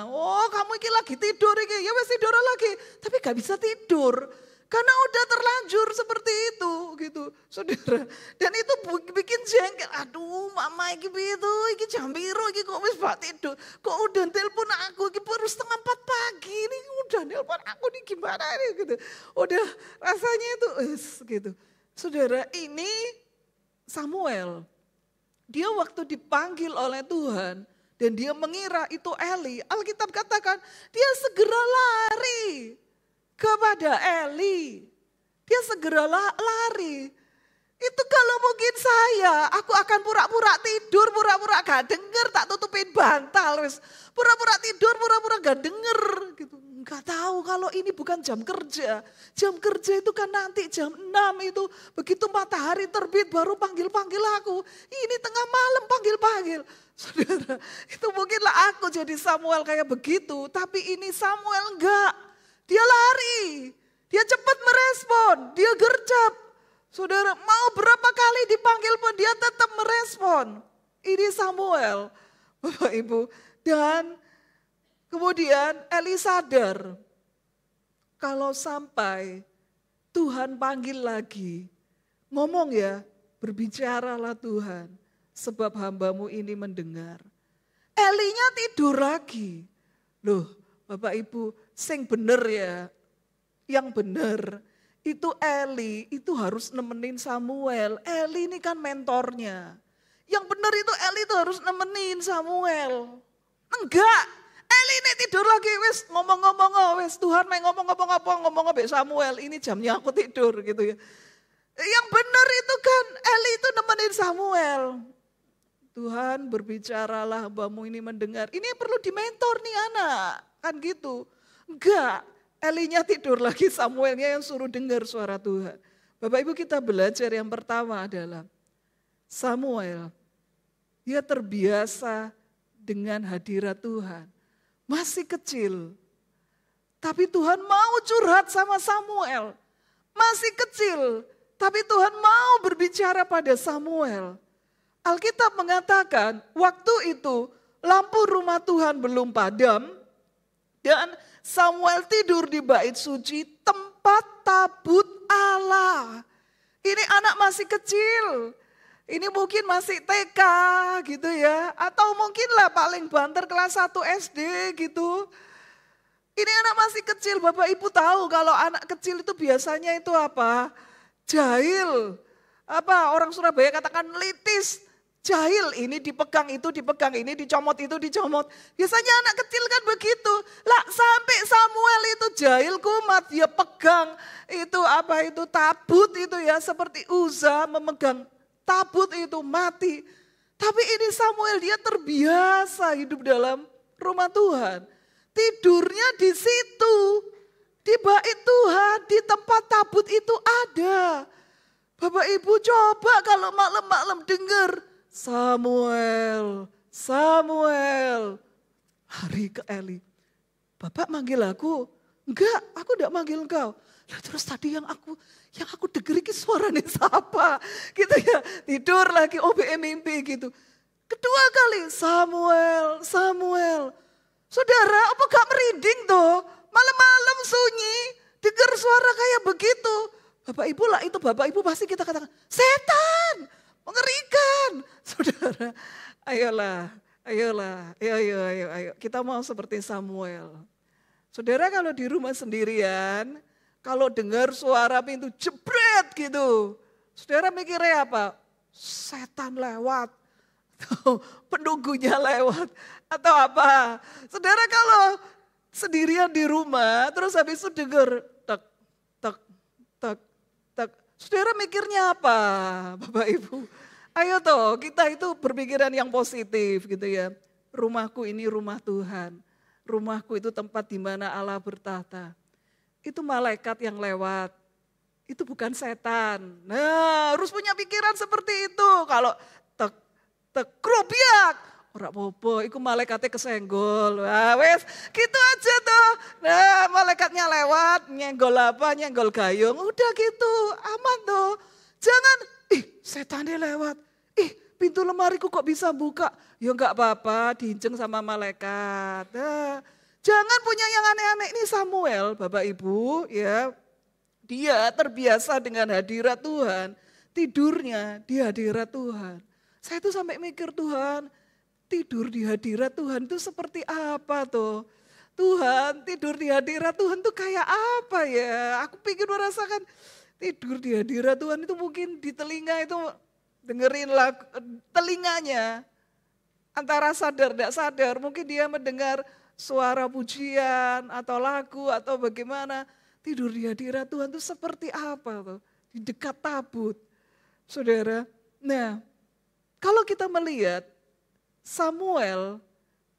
[SPEAKER 7] Oh, kamu iki lagi tidur iki, ya wis tidur lagi. Tapi gak bisa tidur. Karena udah terlanjur seperti itu gitu, saudara. Dan itu bikin jengkel. Aduh, mama iki itu, iki jam biru, iki kok wis bak tidur. Kok udah telepon aku, iki baru 3:30 pagi. Ini udah telepon aku, ini gimana ini gitu. Udah rasanya itu gitu. Saudara, ini Samuel. Dia waktu dipanggil oleh Tuhan dan dia mengira itu Eli. Alkitab katakan dia segera lari kepada Eli. Dia segera lari. Itu kalau mungkin saya, aku akan pura-pura tidur, pura-pura gak denger, tak tutupin bantal. Pura-pura tidur, pura-pura gak denger. Gitu. Gak tahu kalau ini bukan jam kerja. Jam kerja itu kan nanti jam 6 itu. Begitu matahari terbit baru panggil-panggil aku. Ini tengah malam panggil-panggil. Saudara, itu mungkinlah aku jadi Samuel kayak begitu. Tapi ini Samuel enggak. Dia lari. Dia cepat merespon. Dia gercep. Saudara, mau berapa kali dipanggil pun dia tetap merespon. Ini Samuel, Bapak Ibu. Dan kemudian Eli sadar kalau sampai Tuhan panggil lagi, ngomong ya, berbicaralah Tuhan, sebab hambamu ini mendengar. Elinya tidur lagi. Loh, Bapak Ibu, sing bener ya, yang bener. Itu Eli, itu harus nemenin Samuel. Eli ini kan mentornya. Yang benar itu Eli itu harus nemenin Samuel. Enggak, Eli ini tidur lagi, wis ngomong-ngomong, wis Tuhan main ngomong-ngomong Samuel. Ini jamnya aku tidur gitu ya. Yang benar itu kan Eli itu nemenin Samuel. Tuhan berbicaralah, hambamu ini mendengar. Ini perlu dimentor nih anak, kan gitu. Enggak. Elinya tidur lagi, Samuelnya yang suruh dengar suara Tuhan. Bapak Ibu, kita belajar yang pertama adalah Samuel, dia terbiasa dengan hadirat Tuhan. Masih kecil, tapi Tuhan mau curhat sama Samuel. Masih kecil, tapi Tuhan mau berbicara pada Samuel. Alkitab mengatakan waktu itu lampu rumah Tuhan belum padam dan Samuel tidur di bait suci tempat tabut Allah. Ini anak masih kecil. Ini mungkin masih TK gitu ya. Atau mungkinlah paling banter kelas 1 SD gitu. Ini anak masih kecil. Bapak Ibu tahu kalau anak kecil itu biasanya itu apa? Jahil. Apa orang Surabaya katakan litis. Jahil, ini dipegang, itu dipegang, ini dicomot, itu dicomot. Biasanya anak kecil kan begitu. Lah sampai Samuel itu jahil kumat, dia pegang itu apa itu tabut itu ya. Seperti Uza memegang tabut itu mati. Tapi ini Samuel dia terbiasa hidup dalam rumah Tuhan. Tidurnya di situ, di bait Tuhan, di tempat tabut itu ada. Bapak Ibu coba kalau malam-malam dengar. Samuel, Samuel. Lari ke Eli. Bapak manggil aku? Enggak, aku enggak manggil engkau. Nah, terus tadi yang aku dengar ini suaranya siapa? Gitu ya, tidur lagi, mimpi gitu. Kedua kali, Samuel, Samuel. Saudara, apa gak merinding tuh? Malam-malam sunyi, dengar suara kayak begitu. Bapak Ibu lah, itu Bapak Ibu pasti kita katakan, setan! Mengerikan, saudara. Ayolah, ayo. Kita mau seperti Samuel. Saudara kalau di rumah sendirian, kalau dengar suara pintu jebret gitu. Saudara mikirnya apa? Setan lewat. Penunggunya lewat. Atau apa? Saudara kalau sendirian di rumah, terus habis itu dengar tek, tek, tek, tek. Saudara mikirnya apa, Bapak Ibu? Ayo toh, kita itu berpikiran yang positif gitu ya. Rumahku ini rumah Tuhan. Rumahku itu tempat di mana Allah bertata. Itu malaikat yang lewat. Itu bukan setan. Nah, harus punya pikiran seperti itu. Kalau tek, tek, krobiak. Ora apa-apa, iku malaikatnya kesenggol. Wah, wes, gitu aja tuh. Nah, malaikatnya lewat, nyenggol apa, nyenggol gayung. Udah gitu, aman tuh. Jangan, setannya lewat. Pintu lemariku kok bisa buka. Ya enggak apa-apa, diinceng sama malaikat. Nah, jangan punya yang aneh-aneh. Ini Samuel, Bapak Ibu, ya. Dia terbiasa dengan hadirat Tuhan, tidurnya di hadirat Tuhan. Saya tuh sampai mikir, Tuhan, tidur di hadirat Tuhan itu seperti apa tuh? Tuhan, tidur di hadirat Tuhan tuh kayak apa ya? Aku pikir merasakan tidur di hadirat Tuhan itu mungkin di telinga itu dengerin lagu, telinganya antara sadar tidak sadar, mungkin dia mendengar suara pujian atau lagu atau bagaimana. Tidur di hadirat Tuhan itu seperti apa tuh? Di dekat tabut, saudara. Nah, kalau kita melihat Samuel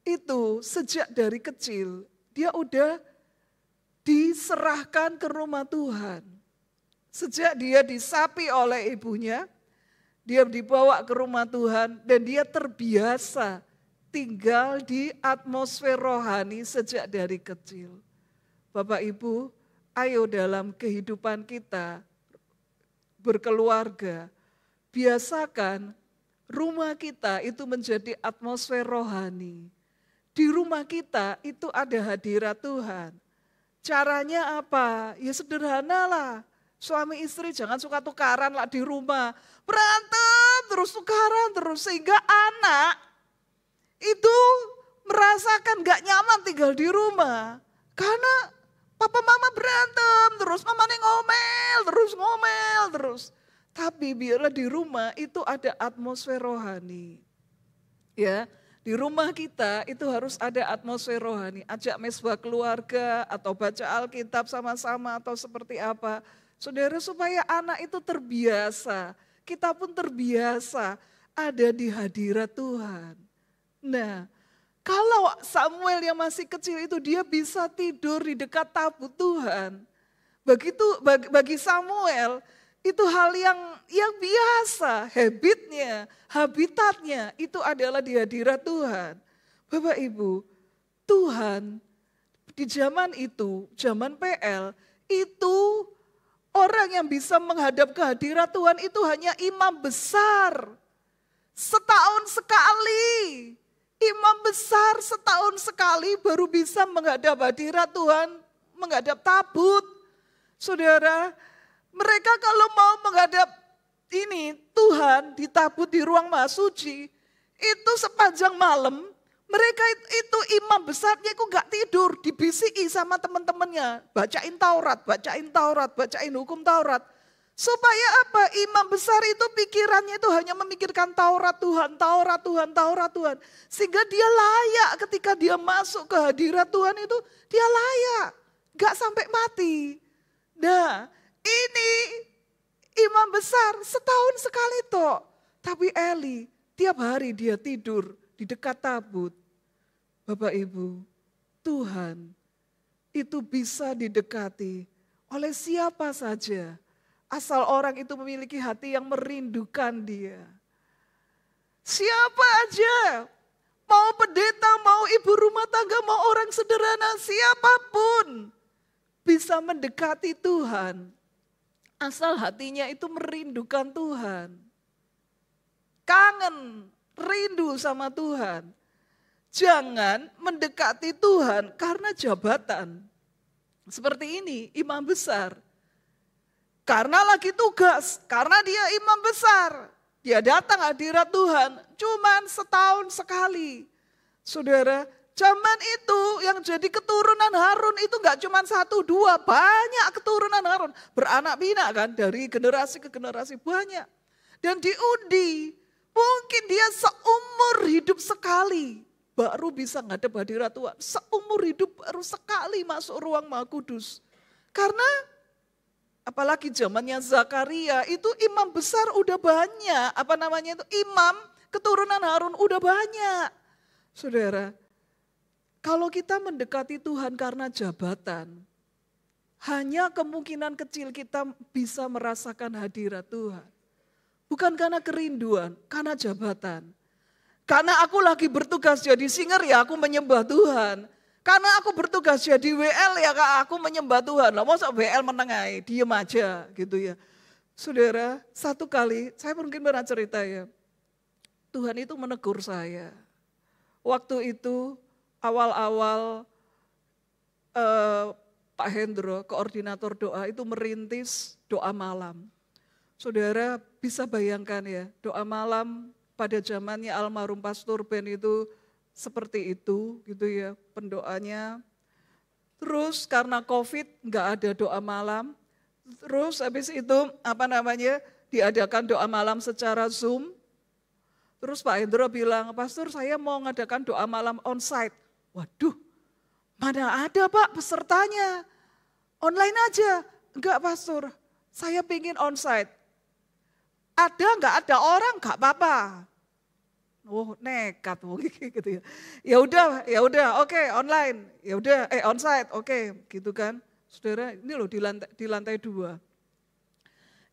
[SPEAKER 7] itu sejak dari kecil, dia udah diserahkan ke rumah Tuhan. Sejak dia disapi oleh ibunya, dia dibawa ke rumah Tuhan dan dia terbiasa tinggal di atmosfer rohani sejak dari kecil. Bapak Ibu, ayo dalam kehidupan kita berkeluarga, biasakan rumah kita itu menjadi atmosfer rohani. Di rumah kita itu ada hadirat Tuhan. Caranya apa? Ya sederhana lah. Suami istri jangan suka tukaran lah di rumah. Berantem terus tukaran terus sehingga anak itu merasakan gak nyaman tinggal di rumah. Karena papa mama berantem terus, mama ngomel terus. Tapi biarlah di rumah itu ada atmosfer rohani. Ya, di rumah kita itu harus ada atmosfer rohani. Ajak mesbah keluarga atau baca Alkitab sama-sama atau seperti apa. Saudara, supaya anak itu terbiasa, kita pun terbiasa ada di hadirat Tuhan. Nah, kalau Samuel yang masih kecil itu dia bisa tidur di dekat tabut Tuhan. Begitu bagi Samuel itu hal yang biasa, habitnya, habitatnya itu adalah di hadirat Tuhan. Bapak Ibu, Tuhan di zaman itu, zaman PL, itu orang yang bisa menghadap ke hadirat Tuhan itu hanya imam besar. Setahun sekali. Imam besar setahun sekali baru bisa menghadap hadirat Tuhan, menghadap tabut. Saudara, mereka kalau mau menghadap ini Tuhan di tabut di ruang maha suci, itu sepanjang malam mereka itu imam besarnya itu gak tidur, dibisiki sama teman-temannya, bacain Taurat, bacain hukum Taurat. Supaya apa? Imam besar itu pikirannya itu hanya memikirkan Taurat Tuhan. Sehingga dia layak ketika dia masuk ke hadirat Tuhan itu, dia layak. Gak sampai mati. Nah, ini imam besar setahun sekali toh. Tapi Eli tiap hari dia tidur di dekat tabut. Bapak Ibu, Tuhan itu bisa didekati oleh siapa saja. Asal orang itu memiliki hati yang merindukan dia. Siapa aja, mau pendeta, mau ibu rumah tangga, mau orang sederhana, siapapun bisa mendekati Tuhan. Asal hatinya itu merindukan Tuhan. Kangen, rindu sama Tuhan. Jangan mendekati Tuhan karena jabatan. Seperti ini, imam besar. Karena lagi tugas, karena dia imam besar. Dia datang hadirat Tuhan, cuman setahun sekali. Saudara, zaman itu yang jadi keturunan Harun itu gak cuma 1, 2, banyak keturunan Harun. Beranak pinak kan, dari generasi ke generasi banyak. Dan diundi, mungkin dia seumur hidup sekali baru bisa ngadep hadirat Tuhan. Seumur hidup baru sekali masuk ruang Maha Kudus. Karena apalagi zamannya Zakaria itu imam besar udah banyak. Imam keturunan Harun udah banyak. Saudara, kalau kita mendekati Tuhan karena jabatan, hanya kemungkinan kecil kita bisa merasakan hadirat Tuhan. Bukan karena kerinduan, karena jabatan. Karena aku lagi bertugas jadi singer ya aku menyembah Tuhan. Karena aku bertugas jadi WL ya aku menyembah Tuhan. Lah masa WL menengai, diem aja gitu ya. Saudara, satu kali saya mungkin pernah cerita ya. Tuhan itu menegur saya. Waktu itu awal-awal Pak Hendro, koordinator doa itu merintis doa malam. Saudara bisa bayangkan ya, doa malam pada zamannya almarhum Pastor Ben itu seperti itu gitu ya pendoanya. Terus karena COVID nggak ada doa malam. Terus habis itu diadakan doa malam secara Zoom. Terus Pak Hendro bilang, Pastor saya mau ngadakan doa malam onsite. Waduh, mana ada Pak pesertanya? Online aja. Enggak Pastor, saya pingin onsite. Ada nggak ada orang nggak apa-apa. Oh nekat gitu ya. Ya udah, oke online. Ya udah, onsite, oke, gitu kan. Saudara, ini loh di lantai 2.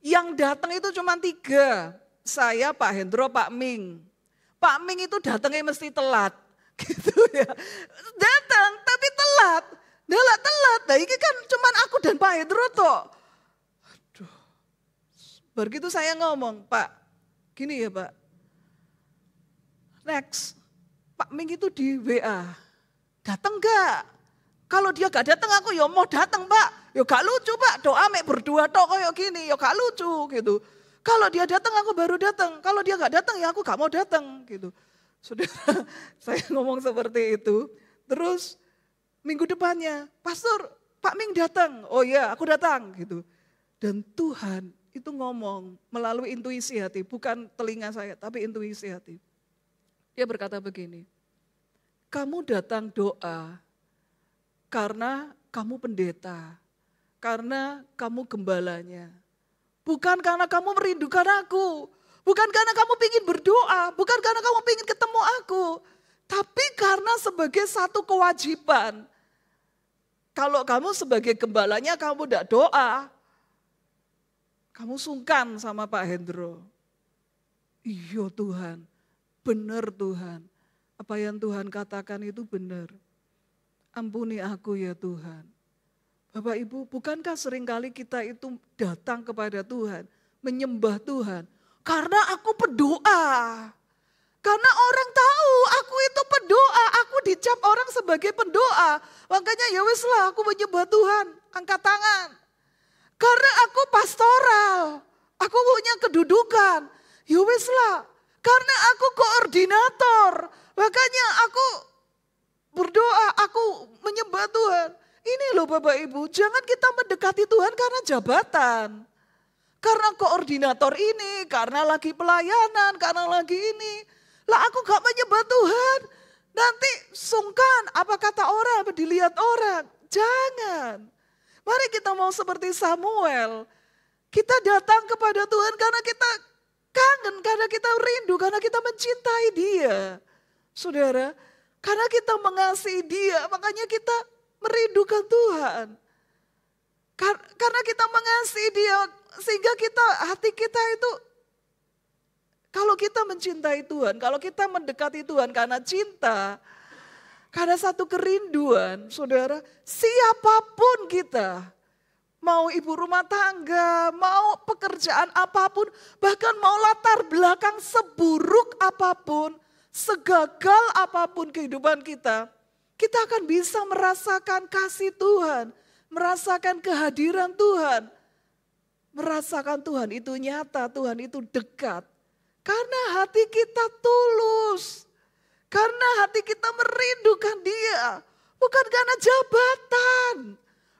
[SPEAKER 7] Yang datang itu cuma 3. Saya, Pak Hendro, Pak Ming. Pak Ming itu datangnya mesti telat. Gitu ya. Datang tapi telat. Telat. Nah ini kan cuma aku dan Pak Hendro toh. Aduh. Begitu saya ngomong, Pak, gini ya Pak. Next, Pak Ming itu di WA. Datang gak? Kalau dia gak datang aku ya mau datang Pak. Ya gak lucu Pak, doa mek berdua tok kayak gini, ya gak lucu gitu. Kalau dia datang aku baru datang, kalau dia gak datang ya aku gak mau datang gitu. Saudara, saya ngomong seperti itu. Terus minggu depannya, Pastor Pak Ming datang, oh iya aku datang gitu. Dan Tuhan itu ngomong melalui intuisi hati, bukan telinga saya tapi intuisi hati. Dia berkata begini, kamu datang doa karena kamu pendeta, karena kamu gembalanya. Bukan karena kamu merindukan aku, bukan karena kamu ingin berdoa, bukan karena kamu ingin ketemu aku. Tapi karena sebagai satu kewajiban. Kalau kamu sebagai gembalanya kamu tidak doa, kamu sungkan sama Pak Hendro. Iya Tuhan, benar Tuhan. Apa yang Tuhan katakan itu benar. Ampuni aku ya Tuhan. Bapak Ibu, bukankah seringkali kita itu datang kepada Tuhan, menyembah Tuhan. Karena aku berdoa. Karena orang tahu aku itu pendoa, aku dicap orang sebagai pendoa. Makanya ya wis lah aku menyembah Tuhan, angkat tangan. Karena aku pastoral, aku punya kedudukan. Ya wis lah, karena aku koordinator. Makanya aku berdoa, aku menyembah Tuhan. Ini loh Bapak Ibu, jangan kita mendekati Tuhan karena jabatan. Karena koordinator ini, karena lagi pelayanan, karena lagi ini. Lah aku gak menyembah Tuhan. Nanti sungkan apa kata orang, apa dilihat orang. Jangan. Mari kita mau seperti Samuel. Kita datang kepada Tuhan karena kita kangen, karena kita rindu, karena kita mencintai Dia. Saudara, karena kita mengasihi Dia, makanya kita merindukan Tuhan. Karena kita mengasihi Dia, sehingga hati kita itu, kalau kita mencintai Tuhan, kalau kita mendekati Tuhan karena cinta, karena satu kerinduan, saudara, siapapun kita, mau ibu rumah tangga, mau pekerjaan apapun, bahkan mau latar belakang seburuk apapun, segagal apapun kehidupan kita akan bisa merasakan kasih Tuhan, merasakan kehadiran Tuhan, merasakan Tuhan itu nyata, Tuhan itu dekat. Karena hati kita tulus, karena hati kita merindukan Dia, bukan karena jabatan,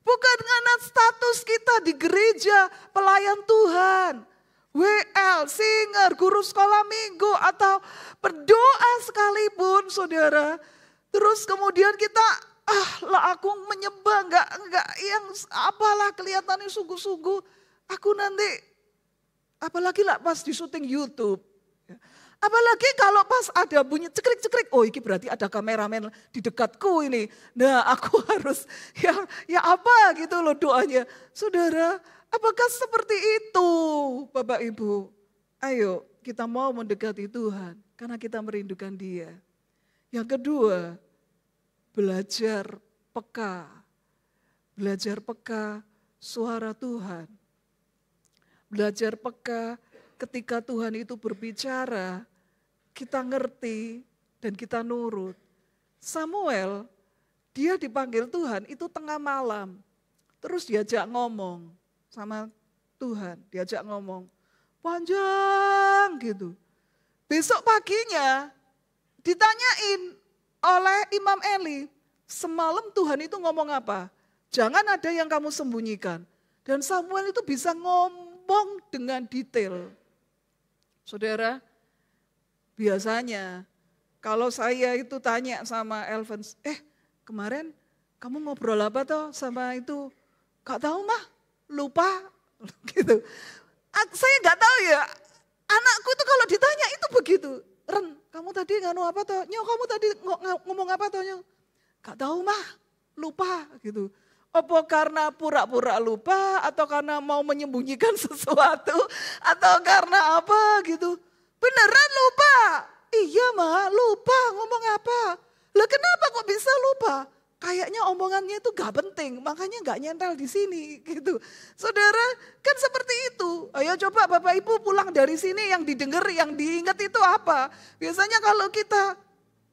[SPEAKER 7] bukan karena status kita di gereja, pelayan Tuhan, WL, singer, guru sekolah minggu, atau berdoa sekalipun saudara. Terus kemudian kita, aku menyembah, enggak yang apalah kelihatannya sungguh-sungguh. Aku nanti, apalagi lah pas di syuting YouTube. Apalagi kalau pas ada bunyi cekrik-cekrik, oh ini berarti ada kameramen di dekatku ini. Nah aku harus, ya apa gitu loh doanya. Saudara, apakah seperti itu Bapak Ibu? Ayo kita mau mendekati Tuhan karena kita merindukan Dia. Yang kedua, belajar peka. Belajar peka suara Tuhan. Belajar peka ketika Tuhan itu berbicara, kita ngerti dan kita nurut. Samuel, dia dipanggil Tuhan itu tengah malam. terus diajak ngomong sama Tuhan, diajak ngomong panjang gitu. Besok paginya ditanyain oleh Imam Eli, semalam Tuhan itu ngomong apa? Jangan ada yang kamu sembunyikan. Dan Samuel itu bisa ngomong dengan detail. Saudara, biasanya kalau saya itu tanya sama Elvens, kemarin kamu ngobrol apa toh sama itu? Gak tahu mah, lupa gitu. Saya gak tahu ya, anakku itu kalau ditanya itu begitu. Ren, kamu tadi nganu apa toh? Nyo, kamu tadi ngomong apa toh? Nyo? Gak tahu mah, lupa gitu. Apa karena pura-pura lupa atau karena mau menyembunyikan sesuatu atau karena apa gitu. Beneran lupa. Iya mah, lupa ngomong apa. Lah kenapa kok bisa lupa? Kayaknya omongannya itu gak penting, makanya gak nyentel di sini gitu. Saudara, kan seperti itu. Ayo coba Bapak Ibu pulang dari sini yang didengar, yang diingat itu apa? Biasanya kalau kita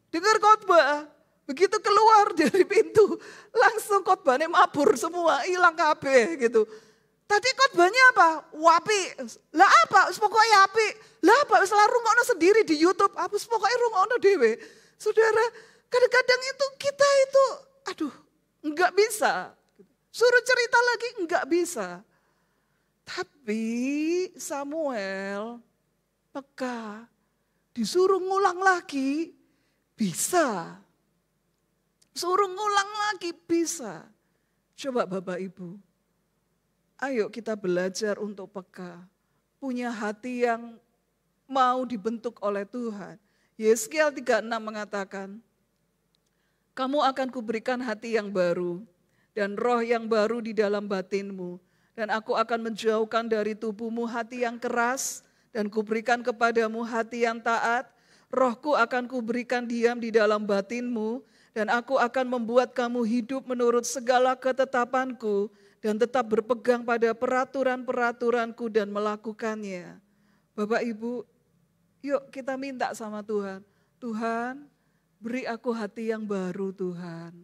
[SPEAKER 7] dengar khotbah, begitu keluar dari pintu, langsung khotbahnya mabur semua, hilang kabeh gitu. Tadi khotbahnya apa? Wapi. Lah apa? Pokoknya api. Lah apa? Selalu rungokno sendiri di YouTube. Apa pokoknya rungokno dewe. Saudara, kadang-kadang itu kita itu enggak bisa. Suruh cerita lagi enggak bisa. Tapi Samuel peka, disuruh ngulang lagi bisa. Suruh ngulang lagi bisa. Coba Bapak Ibu, ayo kita belajar untuk peka. Punya hati yang mau dibentuk oleh Tuhan. Yeskiel 36 mengatakan, kamu akan kuberikan hati yang baru dan roh yang baru di dalam batinmu. Dan aku akan menjauhkan dari tubuhmu hati yang keras dan kuberikan kepadamu hati yang taat. Rohku akan kuberikan diam di dalam batinmu dan aku akan membuat kamu hidup menurut segala ketetapanku dan tetap berpegang pada peraturan-peraturanku dan melakukannya. Bapak Ibu, yuk kita minta sama Tuhan. Tuhan, beri aku hati yang baru Tuhan.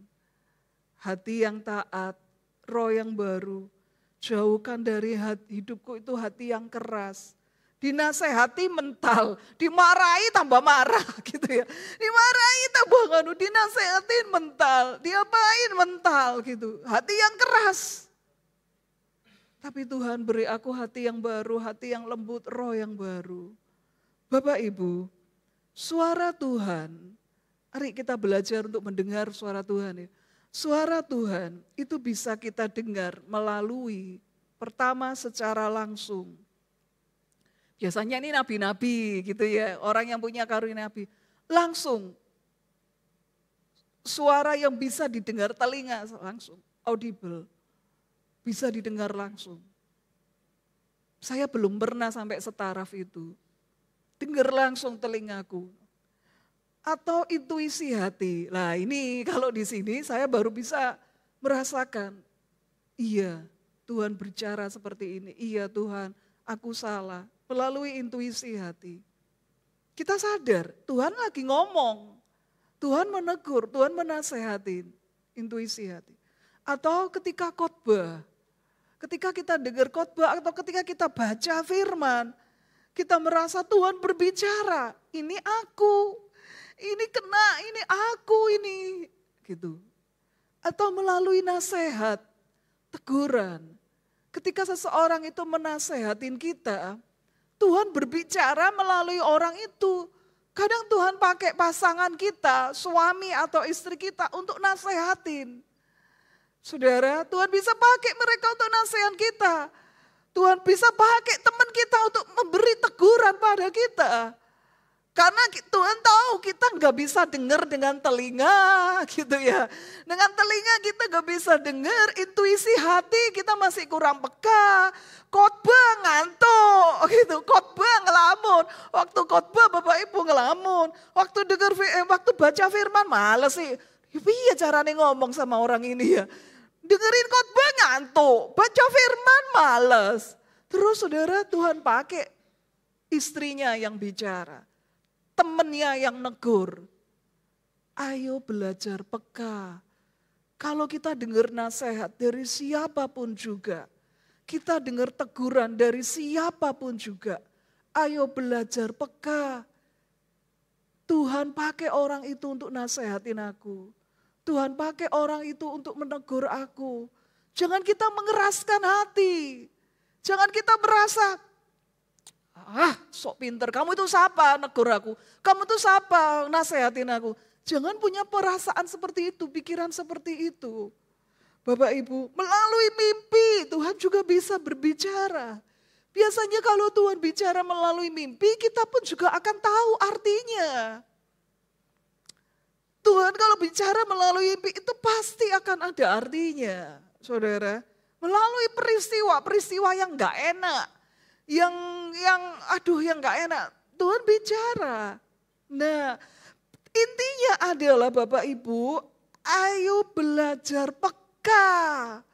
[SPEAKER 7] Hati yang taat, roh yang baru. Jauhkan dari hidupku itu hati yang keras. Dinasehati mental, dimarahi tambah marah gitu ya. Dimarahi tambah nganu, dinasehatin mental, diapain mental gitu. Hati yang keras. Tapi Tuhan beri aku hati yang baru, hati yang lembut, roh yang baru. Bapak Ibu, suara Tuhan, mari kita belajar untuk mendengar suara Tuhan ya. Suara Tuhan itu bisa kita dengar melalui pertama secara langsung. Biasanya ini nabi-nabi gitu ya, orang yang punya karunia nabi. Langsung, suara yang bisa didengar telinga langsung, audible. Bisa didengar langsung. Saya belum pernah sampai setaraf itu. Dengar langsung telingaku. Atau intuisi hati. Nah ini kalau di sini saya baru bisa merasakan. Iya Tuhan berbicara seperti ini. Iya Tuhan aku salah. Melalui intuisi hati. Kita sadar Tuhan lagi ngomong. Tuhan menegur, Tuhan menasehatin. Intuisi hati. Atau ketika khotbah. Ketika kita dengar khotbah atau ketika kita baca firman. Kita merasa Tuhan berbicara. Ini aku. Ini kena, ini aku ini. Gitu. Atau melalui nasihat, teguran. Ketika seseorang itu menasehatin kita, Tuhan berbicara melalui orang itu. Kadang Tuhan pakai pasangan kita, suami atau istri kita untuk nasehatin. Saudara, Tuhan bisa pakai mereka untuk nasihat kita. Tuhan bisa pakai teman kita untuk memberi teguran pada kita. Karena Tuhan tahu kita nggak bisa dengar dengan telinga gitu ya. Dengan telinga kita nggak bisa dengar, intuisi hati kita masih kurang peka. Khotbah ngantuk gitu, khotbah ngelamun. Waktu khotbah Bapak Ibu ngelamun. Waktu baca firman males sih. Iya caranya ngomong sama orang ini ya. Dengerin khotbah ngantuk, baca firman males. Terus saudara Tuhan pakai istrinya yang bicara. Temennya yang negur, ayo belajar peka, Kalau kita dengar nasihat dari siapapun juga, kita dengar teguran dari siapapun juga, ayo belajar peka. Tuhan pakai orang itu untuk nasihatin aku. Tuhan pakai orang itu untuk menegur aku. Jangan kita mengeraskan hati. Jangan kita merasa, sok pinter, kamu itu siapa negur aku? Kamu itu siapa nasihatin aku? Jangan punya perasaan seperti itu, pikiran seperti itu. Bapak Ibu, melalui mimpi Tuhan juga bisa berbicara. Biasanya kalau Tuhan bicara melalui mimpi, kita pun juga akan tahu artinya. Tuhan kalau bicara melalui mimpi itu pasti akan ada artinya, saudara. Melalui peristiwa yang gak enak, yang gak enak, Tuhan bicara. Nah, intinya adalah Bapak Ibu, ayo belajar peka.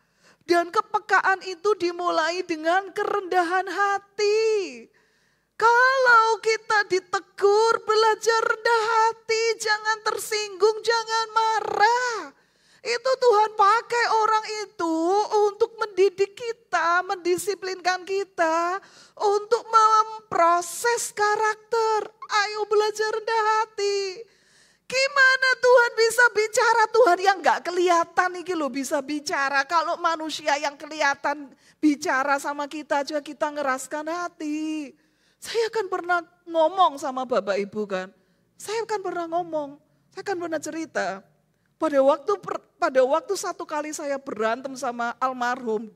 [SPEAKER 7] Dan kepekaan itu dimulai dengan kerendahan hati. Kalau kita ditegur, belajar rendah hati, jangan tersinggung, jangan marah. Itu Tuhan pakai orang itu untuk mendidik kita, mendisiplinkan kita, untuk memproses karakter. Ayo belajar rendah hati. Gimana Tuhan bisa bicara? Tuhan yang gak kelihatan ini loh bisa bicara. Kalau manusia yang kelihatan bicara sama kita aja kita ngeraskan hati. Saya kan pernah ngomong sama Bapak Ibu kan. Saya kan pernah ngomong, saya kan pernah cerita. Pada waktu satu kali saya berantem sama almarhum.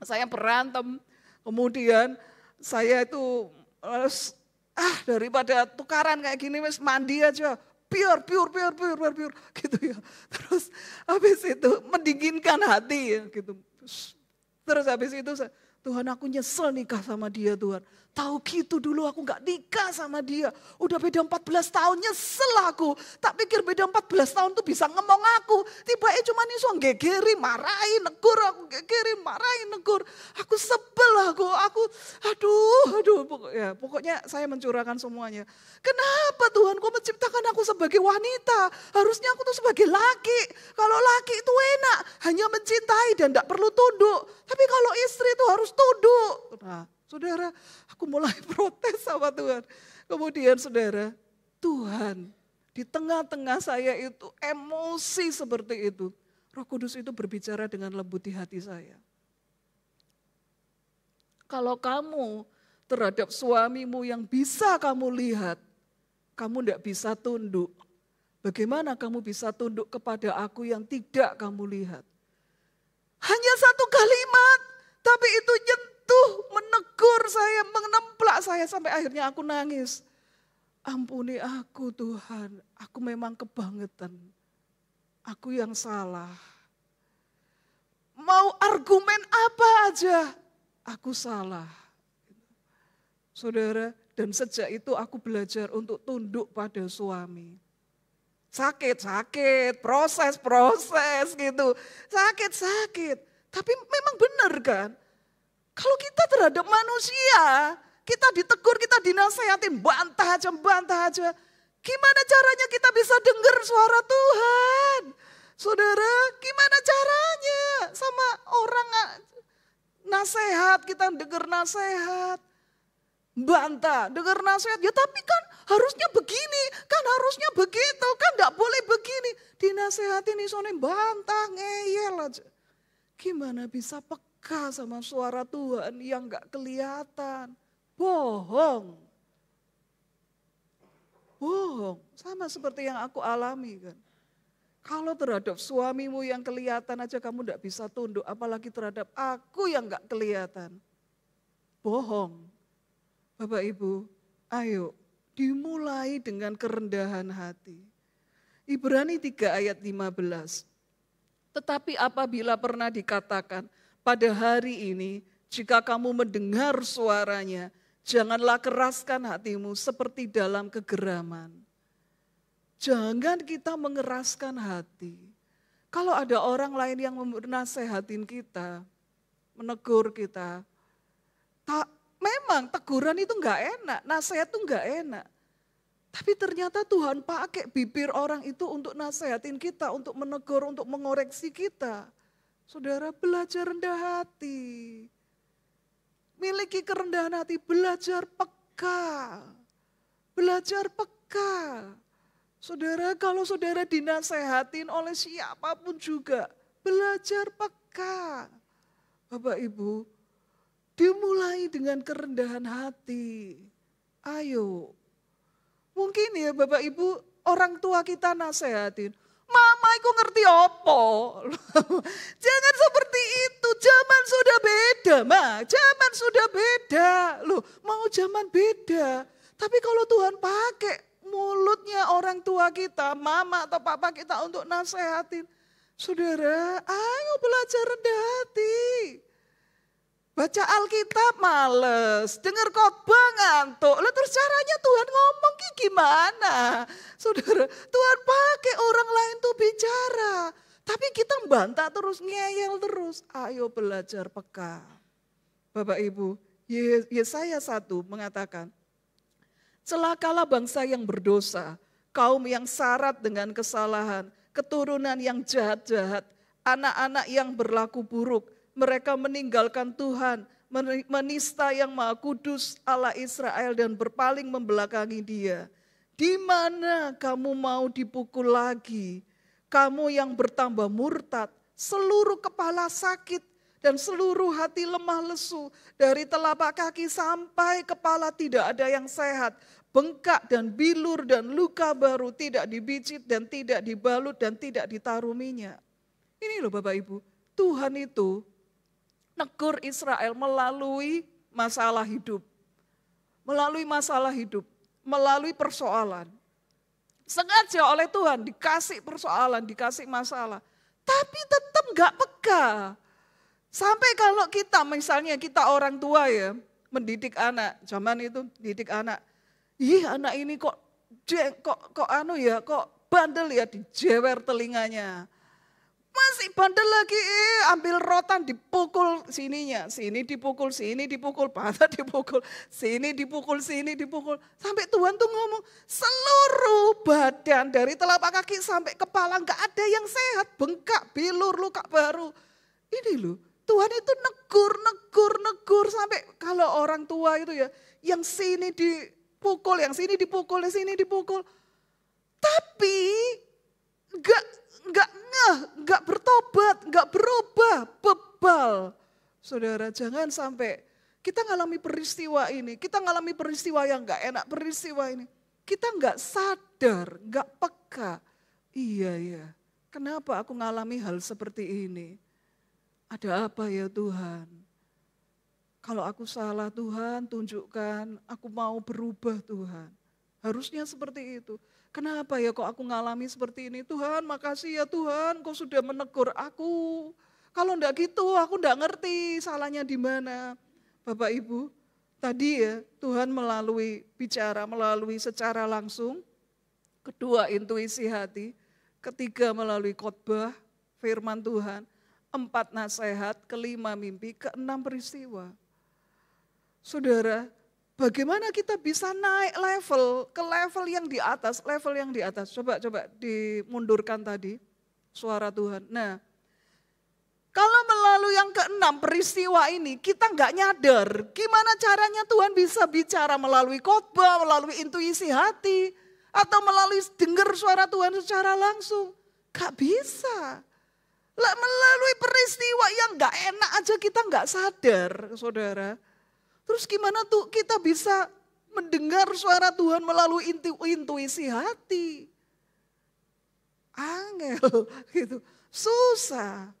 [SPEAKER 7] Saya berantem, kemudian saya itu daripada tukaran kayak gini mandi aja. Pure gitu ya. Terus habis itu mendinginkan hati ya gitu. Terus habis itu Tuhan aku nyesel nikah sama dia Tuhan. Tahu gitu dulu aku gak nikah sama dia. Udah beda 14 tahun nyesel aku. Tak pikir beda 14 tahun tuh bisa ngomong aku. Tiba-tiba cuma iso gegeri, marahin, negur aku. Gegeri, marahin, negur. Aku sebel aku aduh. Pokoknya saya mencurahkan semuanya. Kenapa Tuhan kau menciptakan aku sebagai wanita? Harusnya aku tuh sebagai laki. Kalau laki itu enak, hanya mencintai dan gak perlu tunduk. Tapi kalau istri itu harus tunduk. Nah, saudara, aku mulai protes sama Tuhan. Kemudian saudara, Tuhan di tengah-tengah saya itu emosi seperti itu. Roh Kudus itu berbicara dengan lembut di hati saya. Kalau kamu terhadap suamimu yang bisa kamu lihat, kamu tidak bisa tunduk. Bagaimana kamu bisa tunduk kepada aku yang tidak kamu lihat? Hanya satu kalimat, tapi itu nyentuh, menegur saya, menemplak saya sampai akhirnya aku nangis. Ampuni aku Tuhan, aku memang kebangetan. Aku yang salah. Mau argumen apa aja, aku salah. Saudara, dan sejak itu aku belajar untuk tunduk pada suami. Sakit, proses gitu. Sakit. Tapi memang benar kan? Kalau kita terhadap manusia, kita ditegur, kita dinasehatin, bantah aja. Gimana caranya kita bisa dengar suara Tuhan? Saudara, gimana caranya sama orang nasehat, kita dengar nasehat. Bantah, dengar nasihat, ya tapi kan harusnya begini, kan harusnya begitu, kan gak boleh begini. Dinasehatin isone bantah, ngeyel aja. Gimana bisa peka sama suara Tuhan yang gak kelihatan? Bohong, sama seperti yang aku alami kan. Kalau terhadap suamimu yang kelihatan aja kamu gak bisa tunduk, apalagi terhadap aku yang gak kelihatan. Bohong. Bapak Ibu, ayo dimulai dengan kerendahan hati. Ibrani 3 ayat 15. Tetapi apabila pernah dikatakan pada hari ini, jika kamu mendengar suaranya, janganlah keraskan hatimu seperti dalam kegeraman. Jangan kita mengeraskan hati. Kalau ada orang lain yang menasehatin kita, menegur kita, memang teguran itu enggak enak, nasihat itu enggak enak. Tapi ternyata Tuhan pakai bibir orang itu untuk nasihatin kita, untuk menegur, untuk mengoreksi kita. Saudara, belajar rendah hati. Miliki kerendahan hati, belajar peka. Belajar peka. Saudara, kalau saudara dinasehatin oleh siapapun juga, belajar peka. Bapak Ibu, dimulai dengan kerendahan hati. Ayo. Mungkin ya Bapak Ibu, orang tua kita nasehatin. Mama iku ngerti apa? Jangan seperti itu, zaman sudah beda, Ma. Zaman sudah beda. Loh, mau zaman beda. Tapi kalau Tuhan pakai mulutnya orang tua kita, mama atau papa kita untuk nasehatin. Saudara, ayo belajar rendah hati. Baca Alkitab males, dengar khotbah ngantuk. Lah terus caranya Tuhan ngomong gimana? Saudara, Tuhan pakai orang lain tuh bicara. Tapi kita bantah terus, ngeyel terus. Ayo belajar peka. Bapak Ibu, Yesaya 1 mengatakan, celakalah bangsa yang berdosa, kaum yang syarat dengan kesalahan, keturunan yang jahat-jahat, anak-anak yang berlaku buruk. Mereka meninggalkan Tuhan, menista yang Maha Kudus Allah Israel dan berpaling membelakangi Dia. Di mana kamu mau dipukul lagi? Kamu yang bertambah murtad, seluruh kepala sakit dan seluruh hati lemah lesu. Dari telapak kaki sampai kepala tidak ada yang sehat. Bengkak dan bilur dan luka baru, tidak dibicit dan tidak dibalut dan tidak ditaruh minyak. Ini loh Bapak Ibu, Tuhan itu negur Israel melalui masalah hidup. Melalui masalah hidup, melalui persoalan. Sengaja oleh Tuhan dikasih persoalan, dikasih masalah. Tapi tetap gak peka. Sampai kalau kita, misalnya kita orang tua ya, mendidik anak, zaman itu didik anak. Ih anak ini kok bandel ya, dijewer telinganya. Masih bandel lagi, ambil rotan dipukul sininya, sini dipukul, patah dipukul, sini dipukul. Sampai Tuhan tuh ngomong, seluruh badan dari telapak kaki sampai kepala gak ada yang sehat, bengkak, bilur, luka baru. Ini loh, Tuhan itu negur sampai kalau orang tua itu ya, yang sini dipukul, yang sini dipukul, yang sini dipukul. Tapi Enggak bertobat, enggak berubah, bebal. Saudara, jangan sampai kita ngalami peristiwa ini, kita ngalami peristiwa yang enggak enak, peristiwa ini. Kita enggak sadar, enggak peka. Iya ya, kenapa aku ngalami hal seperti ini? Ada apa ya Tuhan? Kalau aku salah Tuhan, tunjukkan, aku mau berubah Tuhan. Harusnya seperti itu. Kenapa ya kok aku ngalami seperti ini? Tuhan makasih ya Tuhan, kau sudah menegur aku. Kalau enggak gitu aku enggak ngerti salahnya di mana. Bapak Ibu, tadi ya Tuhan bicara melalui secara langsung. Kedua intuisi hati. Ketiga melalui khotbah firman Tuhan. 4 nasihat, kelima mimpi, keenam peristiwa. Saudara, bagaimana kita bisa naik level ke level yang di atas, Coba dimundurkan tadi suara Tuhan. Nah, kalau melalui yang keenam peristiwa ini kita nggak nyadar gimana caranya Tuhan bisa bicara melalui khotbah, melalui intuisi hati, atau melalui dengar suara Tuhan secara langsung. Gak bisa. Melalui peristiwa yang nggak enak aja kita nggak sadar, saudara. Terus gimana tuh kita bisa mendengar suara Tuhan melalui intuisi hati? Angel gitu, susah.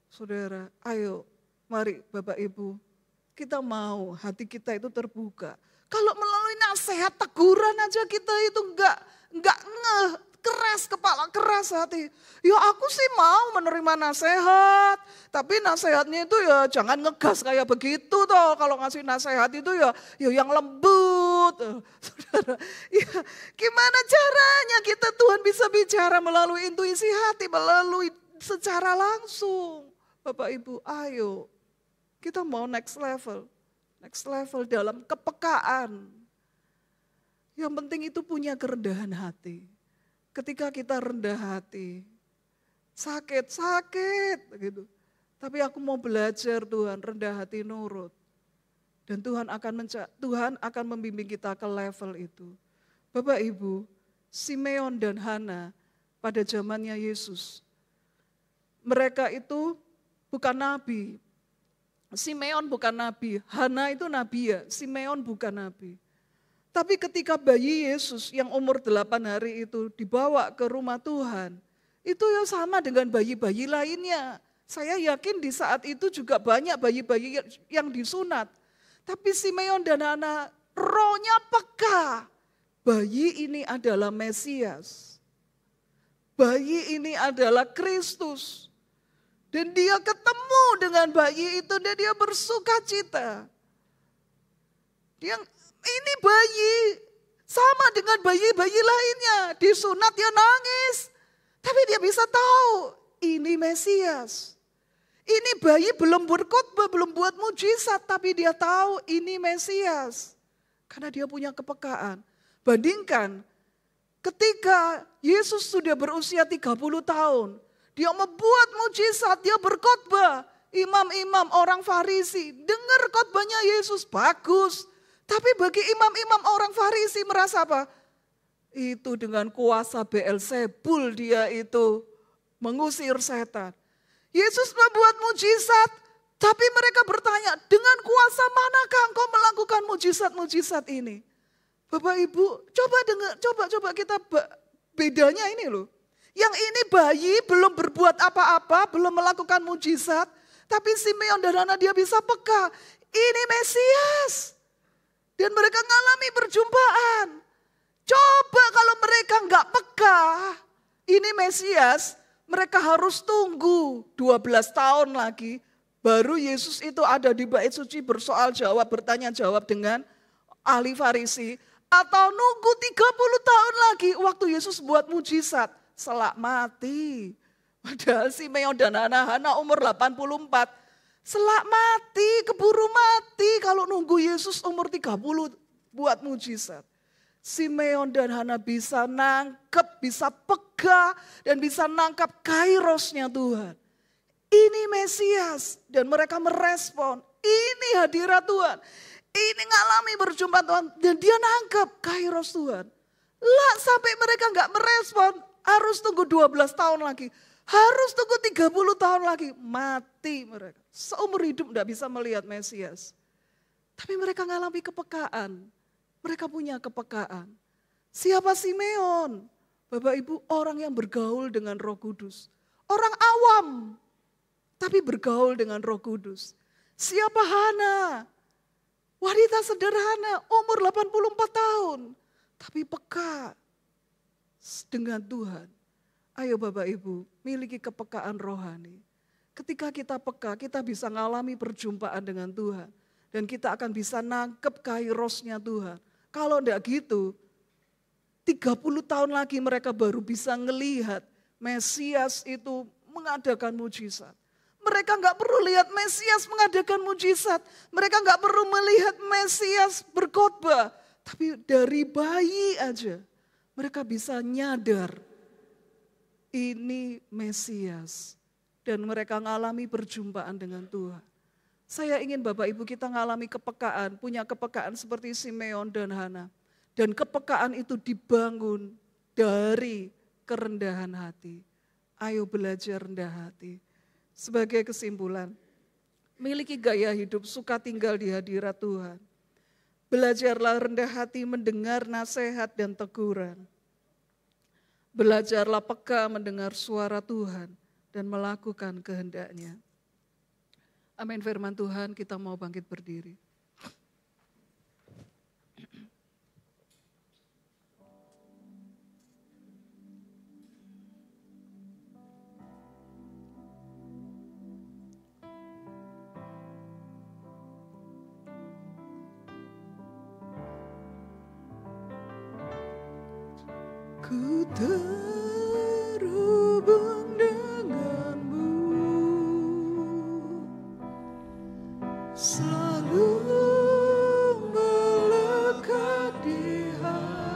[SPEAKER 7] Saudara, ayo mari Bapak Ibu, kita mau hati kita itu terbuka. Kalau melalui nasihat teguran aja kita itu enggak keras kepala, keras hati. Ya aku sih mau menerima nasihat, tapi nasihatnya itu ya jangan ngegas kayak begitu toh. Kalau ngasih nasihat itu ya yang lembut. Saudara, ya gimana caranya kita Tuhan bisa bicara melalui intuisi hati, melalui secara langsung. Bapak Ibu, ayo kita mau next level dalam kepekaan. Yang penting itu punya kerendahan hati. Ketika kita rendah hati, sakit gitu. Tapi aku mau belajar Tuhan, rendah hati nurut. Dan Tuhan akan membimbing kita ke level itu. Bapak Ibu, Simeon dan Hana pada zamannya Yesus, mereka itu bukan nabi. Simeon bukan nabi, Hana itu nabi ya, Simeon bukan nabi. Tapi ketika bayi Yesus yang umur 8 hari itu dibawa ke rumah Tuhan, itu yang sama dengan bayi-bayi lainnya. Saya yakin di saat itu juga banyak bayi-bayi yang disunat. Tapi Simeon dan Hana rohnya peka. Bayi ini adalah Mesias. Bayi ini adalah Kristus. Dan dia ketemu dengan bayi itu dan dia bersuka cita. Ini bayi sama dengan bayi-bayi lainnya. Disunat dia nangis. Tapi dia bisa tahu ini Mesias. Ini bayi belum berkhotbah, belum buat mujizat, tapi dia tahu ini Mesias. Karena dia punya kepekaan. Bandingkan ketika Yesus sudah berusia 30 tahun. Dia membuat mujizat, dia berkhotbah. Imam-imam orang Farisi dengar khotbahnya Yesus bagus. Tapi bagi imam-imam orang Farisi merasa apa? Itu dengan kuasa Beelzebul dia itu mengusir setan. Yesus membuat mujizat, tapi mereka bertanya, dengan kuasa manakah engkau melakukan mujizat-mujizat ini? Bapak Ibu, coba kita bedanya ini loh. Yang ini bayi belum berbuat apa-apa, belum melakukan mujizat, tapi Simeon dan Hana dia bisa peka. Ini Mesias. Dan mereka mengalami perjumpaan. Coba kalau mereka enggak peka, ini Mesias, mereka harus tunggu 12 tahun lagi. Baru Yesus itu ada di bait suci bersoal jawab, bertanya jawab dengan ahli Farisi. Atau nunggu 30 tahun lagi waktu Yesus buat mujizat. Selak mati. Padahal Simeon dan Hana umur 84. Selak mati, keburu mati kalau nunggu Yesus umur 30 buat mujizat. Simeon dan Hana bisa nangkep, bisa peka, dan bisa nangkap kairosnya Tuhan. Ini Mesias, dan mereka merespon, ini hadirat Tuhan. Ini ngalami berjumpa Tuhan, dan dia nangkep kairos Tuhan. Lah sampai mereka gak merespon, harus tunggu 12 tahun lagi. Harus tunggu 30 tahun lagi, mati mereka. Seumur hidup gak bisa melihat Mesias. Tapi mereka ngalami kepekaan. Mereka punya kepekaan. Siapa Simeon? Bapak Ibu, orang yang bergaul dengan Roh Kudus. Orang awam, tapi bergaul dengan Roh Kudus. Siapa Hana? Wanita sederhana, umur 84 tahun. Tapi peka dengan Tuhan. Ayo Bapak Ibu, miliki kepekaan rohani. Ketika kita peka, kita bisa mengalami perjumpaan dengan Tuhan. Dan kita akan bisa nangkep kairosnya Tuhan. Kalau enggak gitu, 30 tahun lagi mereka baru bisa ngelihat Mesias itu mengadakan mujizat. Mereka enggak perlu lihat Mesias mengadakan mujizat. Mereka enggak perlu melihat Mesias berkhotbah. Tapi dari bayi aja mereka bisa nyadar ini Mesias. Dan mereka mengalami perjumpaan dengan Tuhan. Saya ingin Bapak Ibu kita mengalami kepekaan, punya kepekaan seperti Simeon dan Hana. Dan kepekaan itu dibangun dari kerendahan hati. Ayo belajar rendah hati. Sebagai kesimpulan, miliki gaya hidup suka tinggal di hadirat Tuhan. Belajarlah rendah hati mendengar nasihat dan teguran. Belajarlah peka mendengar suara Tuhan dan melakukan kehendaknya. Amin, firman Tuhan, kita mau bangkit berdiri. Ku terhubung denganmu, selalu melekat di hati.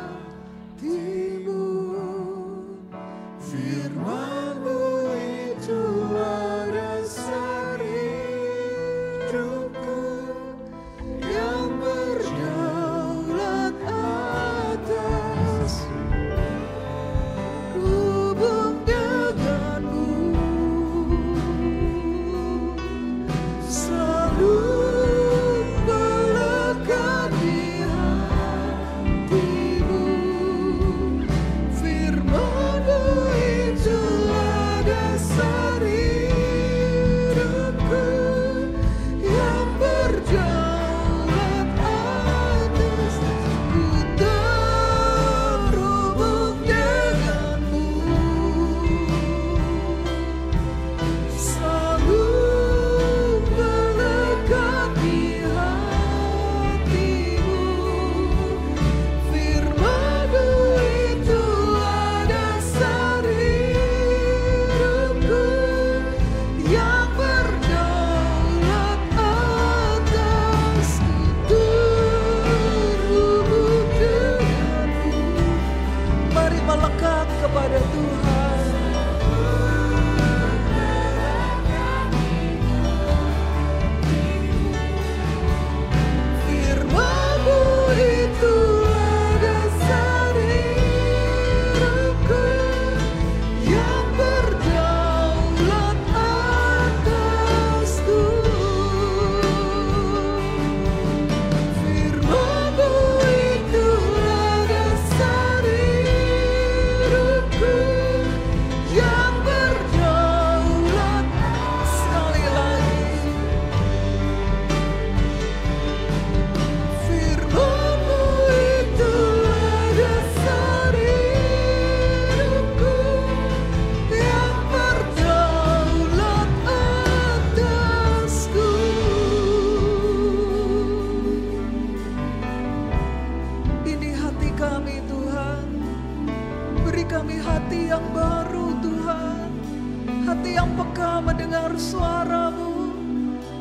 [SPEAKER 7] peka mendengar suara-Mu,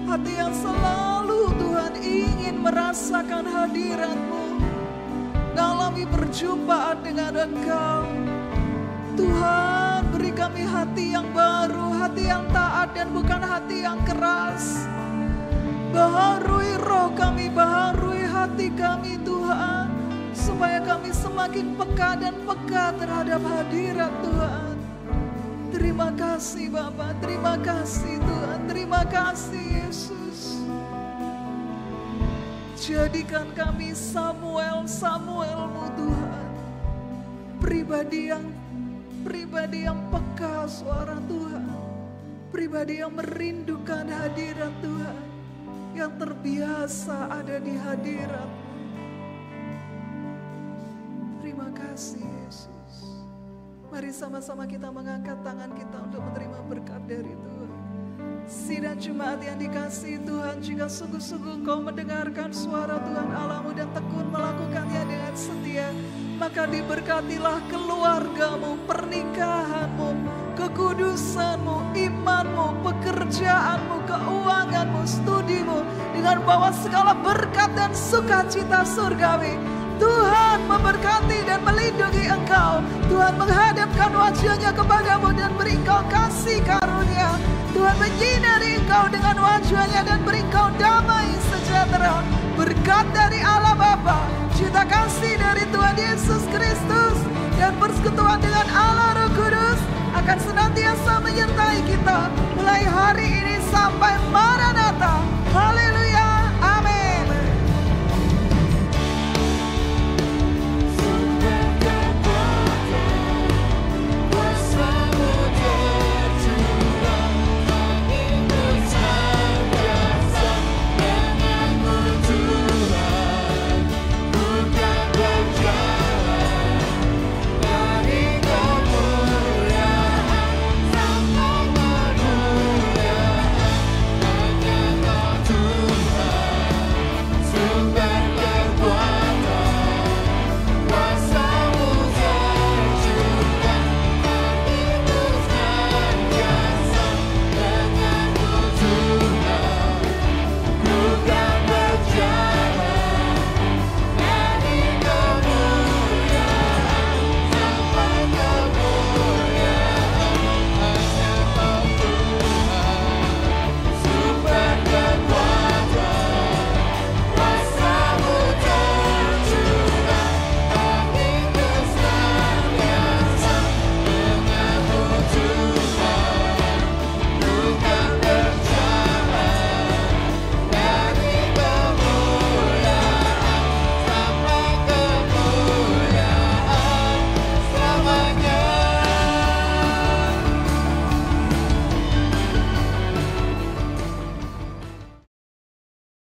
[SPEAKER 7] hati yang selalu Tuhan ingin merasakan hadirat-Mu, mengalami perjumpaan dengan Engkau. Tuhan, beri kami hati yang baru, hati yang taat dan bukan hati yang keras. Baharui roh kami, baharui hati kami Tuhan, supaya kami semakin peka dan peka terhadap hadirat Tuhan. Terima kasih Bapa, terima kasih Tuhan, terima kasih Yesus. Jadikan kami Samuel-Mu Tuhan, pribadi yang peka suara Tuhan, pribadi yang merindukan hadirat Tuhan, yang terbiasa ada di hadirat. Terima kasih Yesus. Mari sama-sama kita mengangkat tangan kita untuk menerima berkat dari Tuhan. Sidang jemaat yang dikasihi Tuhan, jika sungguh-sungguh kau mendengarkan suara Tuhan Allahmu dan tekun melakukannya dengan setia, maka diberkatilah keluargamu, pernikahanmu, kekudusanmu, imanmu, pekerjaanmu, keuanganmu, studimu, dengan bawa segala berkat dan sukacita surgawi. Tuhan memberkati dan melindungi engkau. Tuhan menghadapkan wajahnya kepadamu dan beri engkau kasih karunia. Tuhan menyinari engkau dengan wajahnya dan beri engkau damai sejahtera. Berkat dari Allah Bapa, cinta kasih dari Tuhan Yesus Kristus, dan persekutuan dengan Allah Roh Kudus akan senantiasa menyertai kita mulai hari ini sampai